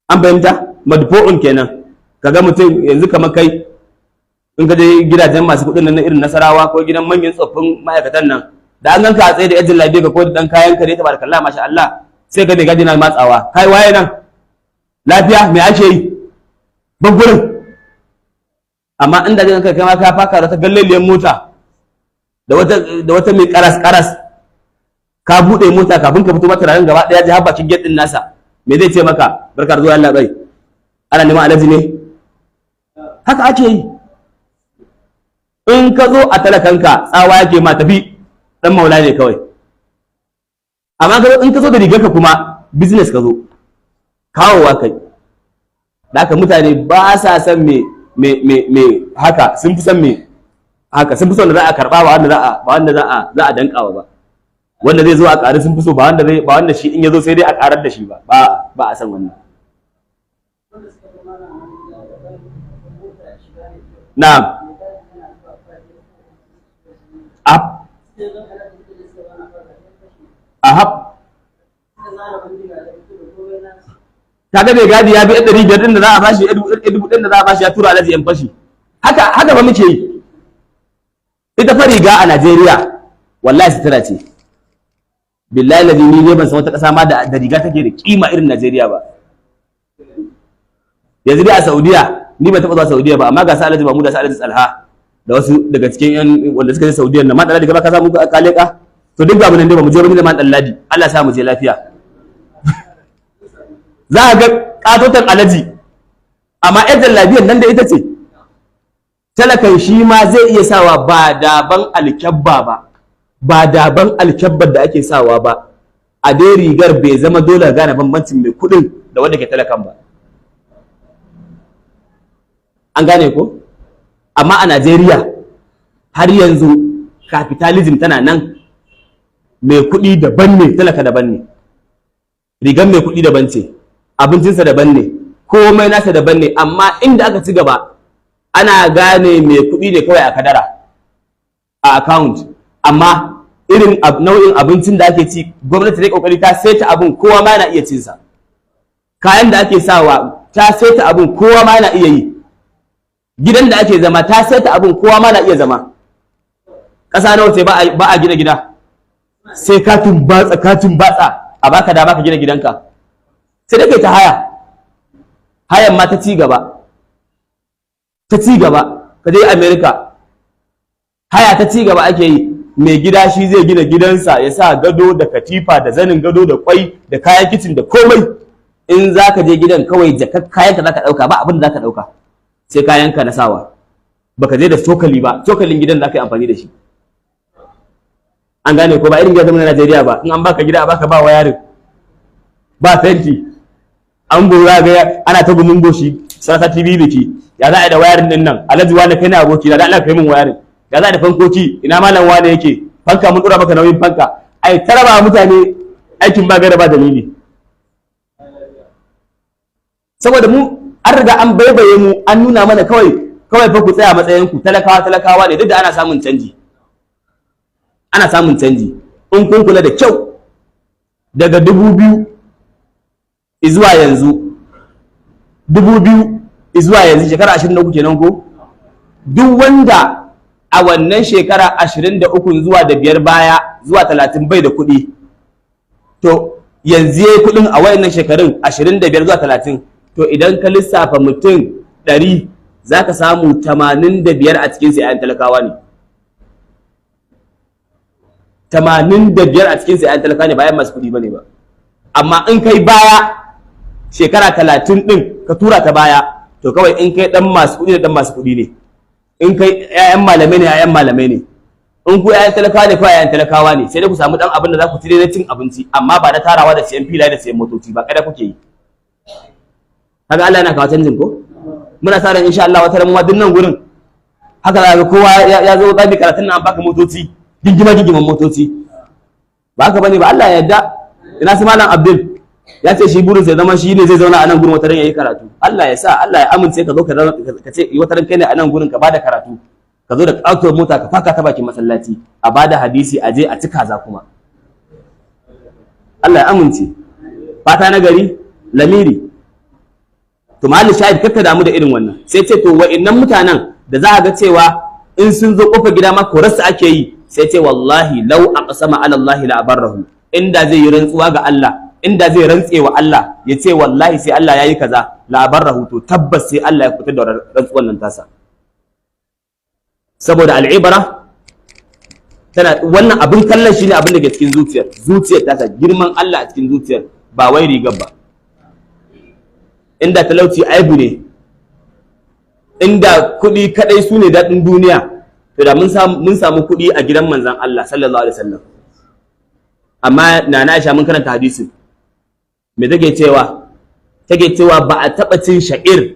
An fahimta, madfu'un kenan. Kaga mutum yanzu kamar kai, in ka je gidajen masu kuɗin nan irin Nasarawa ko gidan manyan tsoffin ma'aikatan nan, da an ganka a tsaye da yajin lafiya ka ko da ɗan kayan ka ne tabarakallah masha Allah, sai ka ne gaji na matsawa. Kai waye nan? Lafiya me ake yi? Ban gurin. Amma inda zai kai ma ka faka da ta galleliyar mota da wata mai karas ka bude mota kafin ka fito mata ranar gaba daya ji har bakin gate din nasa, me zai ce maka? Barkar zuwa Allah bai, ana neman alaji ne. Haka ake yi. In ka zo a talakanka tsawa yake ma tafi, dan maula ne kawai. Amma in ka zo da rigarka kuma business ka zo kawowa kai. Da haka mutane ba sa san me haka, sun fi san me haka, sun fi son da za a karba ba wanda za a dankawa ba. Wanda zai zo a ƙari sun fi so, ba wanda shi in ya zo sai dai a ƙarar da shi ba a san wannan. Na'am. Ahab. Kaga bai gadi ya bi 500 din da za a bashi, 1000 din da za a bashi ya tura alaji yan fashi. Haka ba muke yi. Ita fa riga a Najeriya wallahi sutura ce. Billahi ladhi ni ne ban san wata kasa ma da riga take da kima irin Najeriya ba. Yanzu dai a Saudiya, ni ban taba zuwa Saudiya ba, amma ga sa Alhaji Mahmud da sa Alhaji Salha da wasu daga cikin yan wanda suka je Saudiya na ma Ɗanladi gaba ka samu ka leka to duk ga mun dai ba mu je wani da ma Ɗanladi Allah sa mu je lafiya za a ga katotan alaji amma yan jallabiyan nan da ita ce talakan shi ma zai iya sawa ba daban alkyabba ba daban alkyabbar da ake sawa ba a dai rigar bai zama dole gane bambancin mai kuɗin da wanda ke talakan ba an gane ko amma a Najeriya har yanzu capitalism tana nan mai kuɗi daban ne talaka daban ne rigar mai kuɗi daban ce abincinsa daban ne komai nasa daban ne amma inda aka ci gaba ana gane mai kuɗi ne kawai a kadara a account amma irin nau'in abincin da ake ci gwamnati ta kokari ta saita abin kowa ma yana iya cin sa kayan da ake sawa ta saita abin kowa ma yana iya yi gidan da ake zama ta saita abin kowa ma na iya zama ƙasa nawa ce ba a gina gida sai katin batsa a baka da baka gina gidanka sai da kai ta hayan ma ta ci gaba ka je America haya ta ci gaba ake yi mai gida shi zai gina gidansa ya sa gado da katifa da zanin gado da kwai da kayan kicin da komai in za ka je gidan kawai jakar kayanka za ka ɗauka ba abin da za ka ɗauka sai kayanka na sawa baka je da cokali ba cokalin gidan za ka yi amfani da shi an gane ko ba irin gidan na Najeriya ba in an baka gida a baka ba wayarin ba fenti an gora ga ana ta gumin goshi sarata TV biki ya za a yi da wayarin din nan alhaji wani kai na aboki da Allah kai min wayarin ya za a da fankoki ina malam wani yake fanka mun dora maka nauyin fanka ai taraba mutane aikin ba gaira ba dalili saboda mu an riga an baibaye mu an nuna mana kawai fa ku tsaya matsayin ku talakawa ne duk da ana samun canji in kun kula da kyau daga 2000 zuwa yanzu shekara 23 kenan ko duk wanda a wannan shekara 23 zuwa da biyar baya zuwa 30 bai da kuɗi to yanzu yayi kuɗin a wayannan shekarun 25 zuwa 30 to idan ka lissafa mutum 100 zaka samu 85 a cikin su ayan talakawa ne 85 a cikin su ayan talakawa ne bayan masu kuɗi bane ba amma in kai baya shekara 30 din ka tura ta baya to kawai in kai dan masu kuɗi da dan masu kuɗi ne in kai ƴaƴan malamai ne in ku ƴaƴan talakawa ne ko ƴaƴan talakawa ne sai dai ku samu dan abin da za ku tire na cin abinci amma ba na tarawa da siyan filaye da siyan motoci ba kada kuke yi kaga Allah yana kawo canjin ko muna sa ran insha Allah wata ran mu nan gurin haka za ga kowa ya zo zabi karatun nan an baka motoci gigiman motoci ba haka bane ba Allah ya yarda ina su malam Abdul ya ce shi burin sai zama shi ne zai zauna a nan gurin wata ran yayi karatu Allah ya sa Allah ya amince ka zo ka ce wata ran kai ne a nan gurin ka bada karatu ka zo da ƙautar mota ka faka ta bakin masallaci a bada hadisi a je a cika za kuma Allah ya amince fata na gari lamiri to malli shahid kakka damu da irin wannan sai ce to wa'annan mutanen da za a ga cewa in sun zo kofar gida ma korarsa ake yi sai ce wallahi law aqsama ala Allah la abarrahu inda zai yi rantsuwa ga Allah inda zai rantse wa Allah ya ce wallahi sai Allah yayi kaza la abarrahu to tabbas sai Allah ya fitar da rantsuwan nan tasa saboda al'ibara tana wannan abin kallon shi ne abin da ke cikin zuciyar tasa girman Allah a cikin zuciyar ba wai rigar ba inda talauci aibu ne inda kuɗi kadai su ne daɗin duniya to da mun samu kuɗi a gidan manzon Allah sallallahu alaihi wasallam amma na Aisha mun karanta hadisin me take cewa ba a taɓa cin sha'ir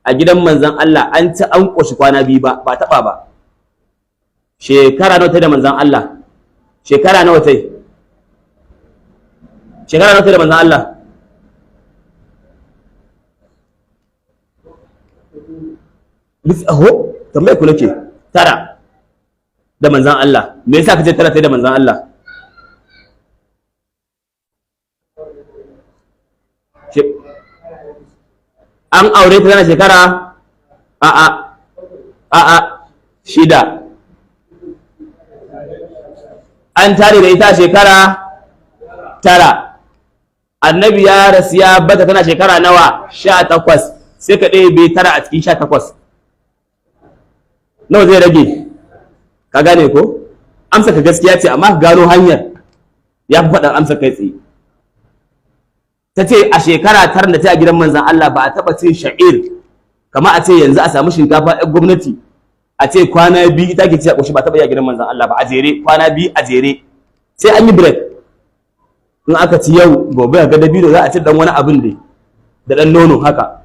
a gidan manzon Allah an ci an ƙoshi kwana biyu ba taɓa ba shekara nawa ta da manzon Allah shekara nawa ta da manzon Allah aho tambaye ku nake tara da manzon Allah me yasa kace tara ta da manzon Allah an aure ta tana shekara a'a shida an tare da ita shekara tara annabi ya rasu ya bata tana shekara nawa 18 sai ka ɗebe tara a cikin 18 nawa zai rage? Ka gane ko? Amsa ka gaskiya ce, amma gano hanyar ya fi faɗin amsa kai tsaye. Ta ce a shekara tara da ta a gidan manzan Allah ba a taɓa cin sha'ir, kama a ce yanzu a samu shinkafa ɗan gwamnati a ce kwana biyu ita ke ci a ƙoshi, ba taɓa yi a gidan manzan Allah ba, a jere kwana biyu a jere, sai an yi break. In aka ci yau gobe ga dabino za a ci dan wani abin da dan nono haka.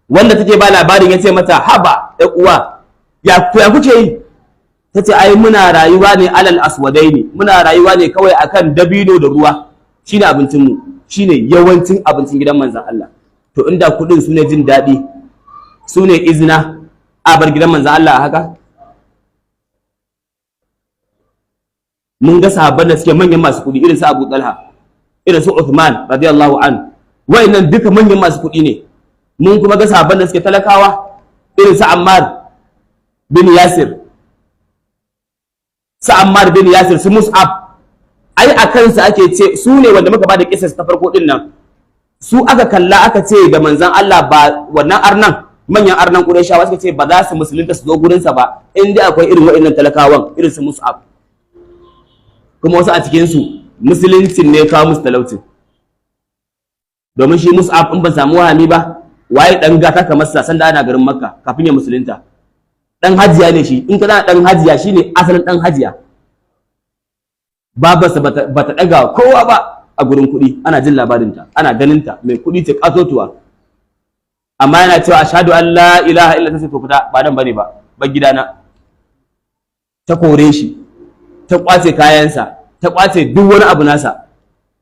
Wanda take ba labarin ya ce mata haba ɗan uwa ya kuke yi? Ta ce ai muna rayuwa ne alal aswadaini, muna rayuwa ne kawai akan dabino da ruwa, shine abincinmu, shine yawancin abincin gidan manzan Allah. To inda kuɗin su ne jin daɗi, su ne izina, a bar gidan manzan Allah haka? Mun ga sahabban da suke manyan masu kuɗi irin su Abu Talha, irin su Uthman radiyallahu an, wayannan duka manyan masu kuɗi ne. Mun kuma ga sahabban da suke talakawa irin su Ammar bin Yasir, su Mus'ab. Ai a kansu ake ce su ne wanda muka bada kisas ta farko din nan, su aka kalla aka ce ga manzon Allah ba wannan arnan, manyan arnan Qurayshawa suka ce ba za su musulunta su zo gurinsa ba in dai akwai irin wayannan talakawan irin su Mus'ab. Kuma wasu a cikinsu musuluncin ne kawo musu talaucin, domin shi Mus'ab in ban samu wahami ba, waye dan gata kamar sa sanda ana garin Makka kafin ya musulunta, dan hajiya ne shi. In kana dan hajiya shine asalin dan hajiya. Babarsa bata daga kowa ba a gurin kuɗi, ana jin labarinta, ana ganinta mai kuɗi ce katotuwa, amma yana cewa ashhadu an la ilaha illa ta sai to fita ba dan bane ba gidana. Ta kore shi, ta kwace kayansa, ta kwace duk wani abu nasa.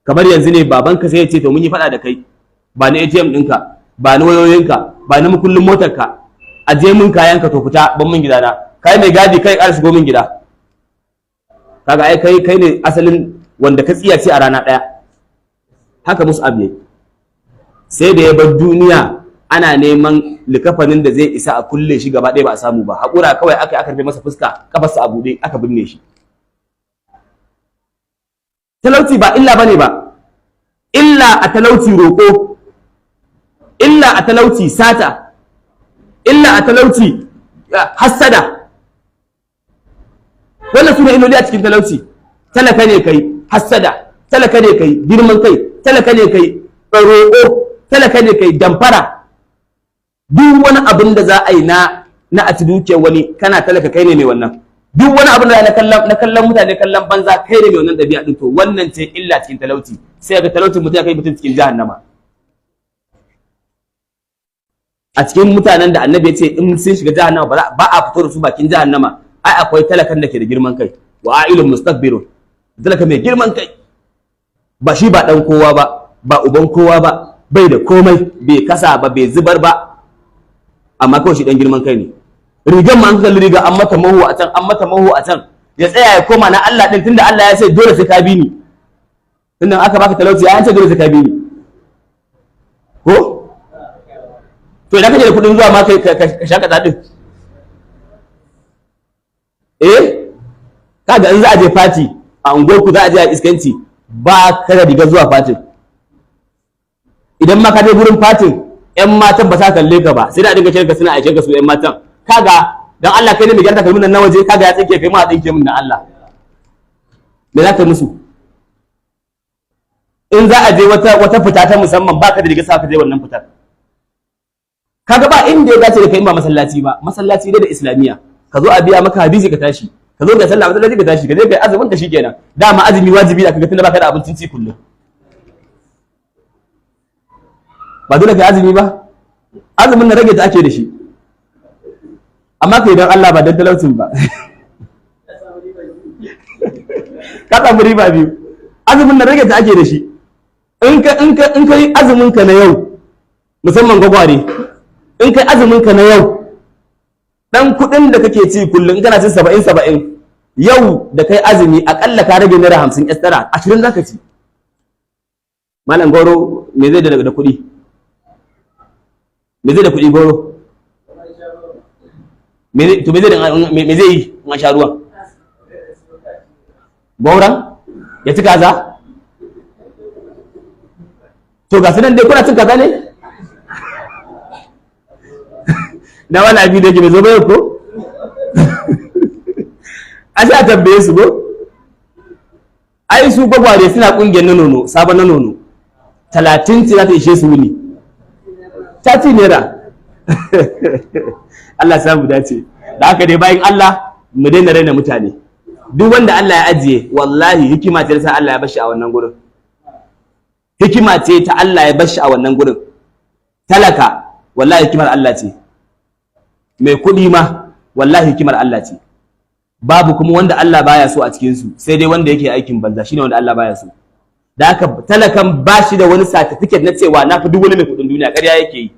Kamar yanzu ne babanka sai ya ce to mun yi faɗa da kai, ba ni ATM ɗinka, ba ni wayoyinka, ba ni makullin motarka, a je mun kayanka to fita ban mun gidana, kai mai gadi kai ƙara shigo min gida. Kaga ai kai ne asalin wanda ka tsiyace a rana ɗaya. Haka Mus'ab ne, sai da ya bar duniya ana neman likafanin da zai isa a kulle shi gaba ɗaya ba a samu ba, haƙura kawai aka rufe masa fuska, kafarsa a buɗe aka binne shi. Talauci ba illa bane ba, illa a talauci roƙo, illa a talauci sata, illa a talauci hassada. Wannan sune illoli a cikin talauci. Talaka ne kai hassada, talaka ne kai girman kai, talaka ne kai roƙo, talaka ne kai damfara. Duk wani abin da za a yi na a ci dukiyar wani kana talaka kai ne mai wannan. Duk wani abin da na kallon mutane kallon banza kai ne mai wannan ɗabi'a ɗin, to wannan ce illa cikin talauci. Sai ga talaucin mutum ya kai mutum cikin jahannama. A cikin mutanen da annabi ya ce in sun shiga jahannama ba a fito da su bakin jahannama, ai akwai talakan da ke da girman kai, wa ailun mustakbirun, talaka mai girman kai, ba shi ba dan kowa ba uban kowa ba, bai da komai, bai kasa ba, bai zubar ba, amma kawai shi dan girman kai ne. Rigan ma an kalli riga an mata mahu a can, an mata mahu a can, ya tsaya ya koma na Allah din, tunda Allah ya ce dole sai ka bi ni, tunda aka baka talauci ya ce dole sai ka bi ni ko? To idan kaje da kudin zuwa ma ka shaka dadin, kaga in za a je fati a unguwarku, za a je a iskanci, ba ka da riga zuwa fatin. Idan ma ka je gurin fatin, ƴan matan ba sa kalle ka ba, sai da a dinga shirka suna aike ka su ƴan matan. Kaga dan Allah kai ne mai gyara kalmin nan na waje, kaga ya tsinke kai ma a tsinke min dan Allah, me za ka musu? In za a je wata fita ta musamman, ba ka da riga sa ka je wannan fitar. Kaga ba inda ya dace da kai ba masallaci ba, masallaci dai da islamiyya, ka zo a biya maka hadisi ka tashi, ka zo ga sallah masallaci ka tashi, ka je kai azumin ka shikenan. Dama azumi wajibi da kaga tunda baka da abincin ci kullum, ba dole kai azumi ba. Azumin na rage ta ake da shi, amma kai dan Allah ba dan talaucin ba. Ka samu riba biyu. Azumin na rage ta ake da shi, in ka yi azumin ka na yau, musamman gwagware, in kai azumin ka na yau, dan kudin da kake ci kullum in kana cin 70 yau da kai azumi akalla ka rage naira 50 extra 20 zaka ci. Malam goro me zai da kuɗi? Me zai da kuɗi goro? Me zai yi in sha ruwa? Gauran ya ci kaza? To ga sunan dai kuna cin kaza ne? na wani abi da yake bai zo ba ko a sa tambaye su ko ai su gwagware suna kungiyar na nono sabon na nono 30 ce za ta ishe su wuni 30 naira Allah ya samu dace da haka dai bayan Allah mu daina raina mutane duk wanda Allah ya ajiye wallahi hikima ce ta Allah ya bashi a wannan gurin hikima ce ta Allah ya bashi a wannan gurin talaka wallahi hikimar Allah ce mai kuɗi ma wallahi hikimar Allah ce babu kuma wanda Allah baya so a cikin su sai dai wanda yake aikin banza shine wanda Allah baya so da haka talakan bashi da wani certificate na cewa na fi duk wani mai kuɗin duniya ƙarya yake yi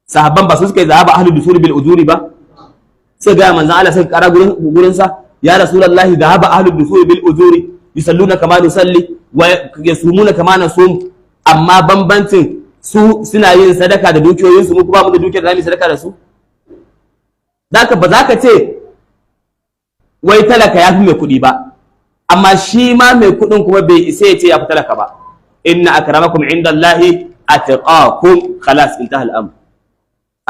sahabban ba su suka yi zahaba ahlul dusuri bil ujuri ba sai ga manzon Allah sai kara gurin sa ya rasulullahi zahaba ahlul dusuri bil ujuri yusalluna kama nusalli wa yasumuna kama nasum amma bambancin su suna yin sadaka da dukiyoyin su mu kuma mu da dukiyar da mu sadaka da su daka ba za ka ce wai talaka ya fi mai kuɗi ba amma shi ma mai kuɗin kuma bai isa ya ce ya fi talaka ba inna akramakum indallahi atqakum khalas intaha al-amr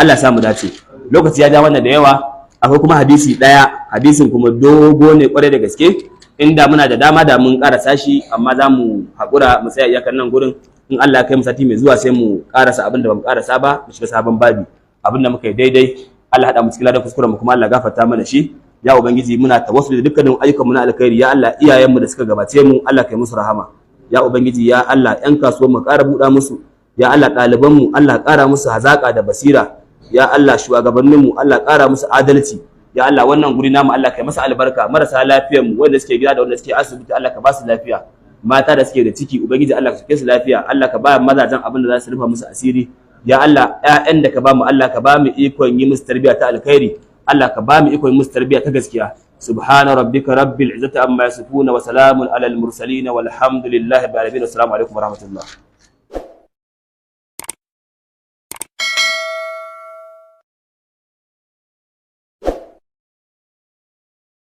Allah ya samu dace lokaci ya ja wannan da yawa akwai kuma hadisi daya hadisin kuma dogo ne kware da gaske inda muna da dama da mun karasa shi amma za mu haƙura mu tsaya iyakan nan gurin in Allah ya kai mu sati mai zuwa sai mu karasa abin da bamu karasa ba mu shiga sabon babi abin da muka yi daidai Allah hada mu cikin ladan kuskuren mu kuma Allah gafarta mana shi ya ubangiji muna tawassuli da dukkanin ayyukan mu na alkhairi ya Allah iyayen mu da suka gabace mu Allah kai musu rahama ya ubangiji ya Allah yan kasuwar mu ƙara buɗa musu ya Allah ɗaliban mu Allah ƙara musu hazaka da basira ya Allah shugabannin mu Allah ƙara musu adalci ya Allah wannan guri namu Allah kai masa albarka marasa lafiyar mu wanda suke gida da wanda suke asibiti Allah ka ba su lafiya mata da suke da ciki ubangiji Allah ka sake su lafiya Allah ka ba mazajen abin da za su rufa musu asiri ya Allah ƴaƴan da ka ba mu Allah ka ba mu ikon yi musu tarbiyya ta alkhairi Allah ka ba mu ikon yi musu tarbiyya ta gaskiya subhana rabbika rabbil izzati amma yasifun wa salamun alal mursalin walhamdulillahi rabbil alamin assalamu alaikum wa rahmatullah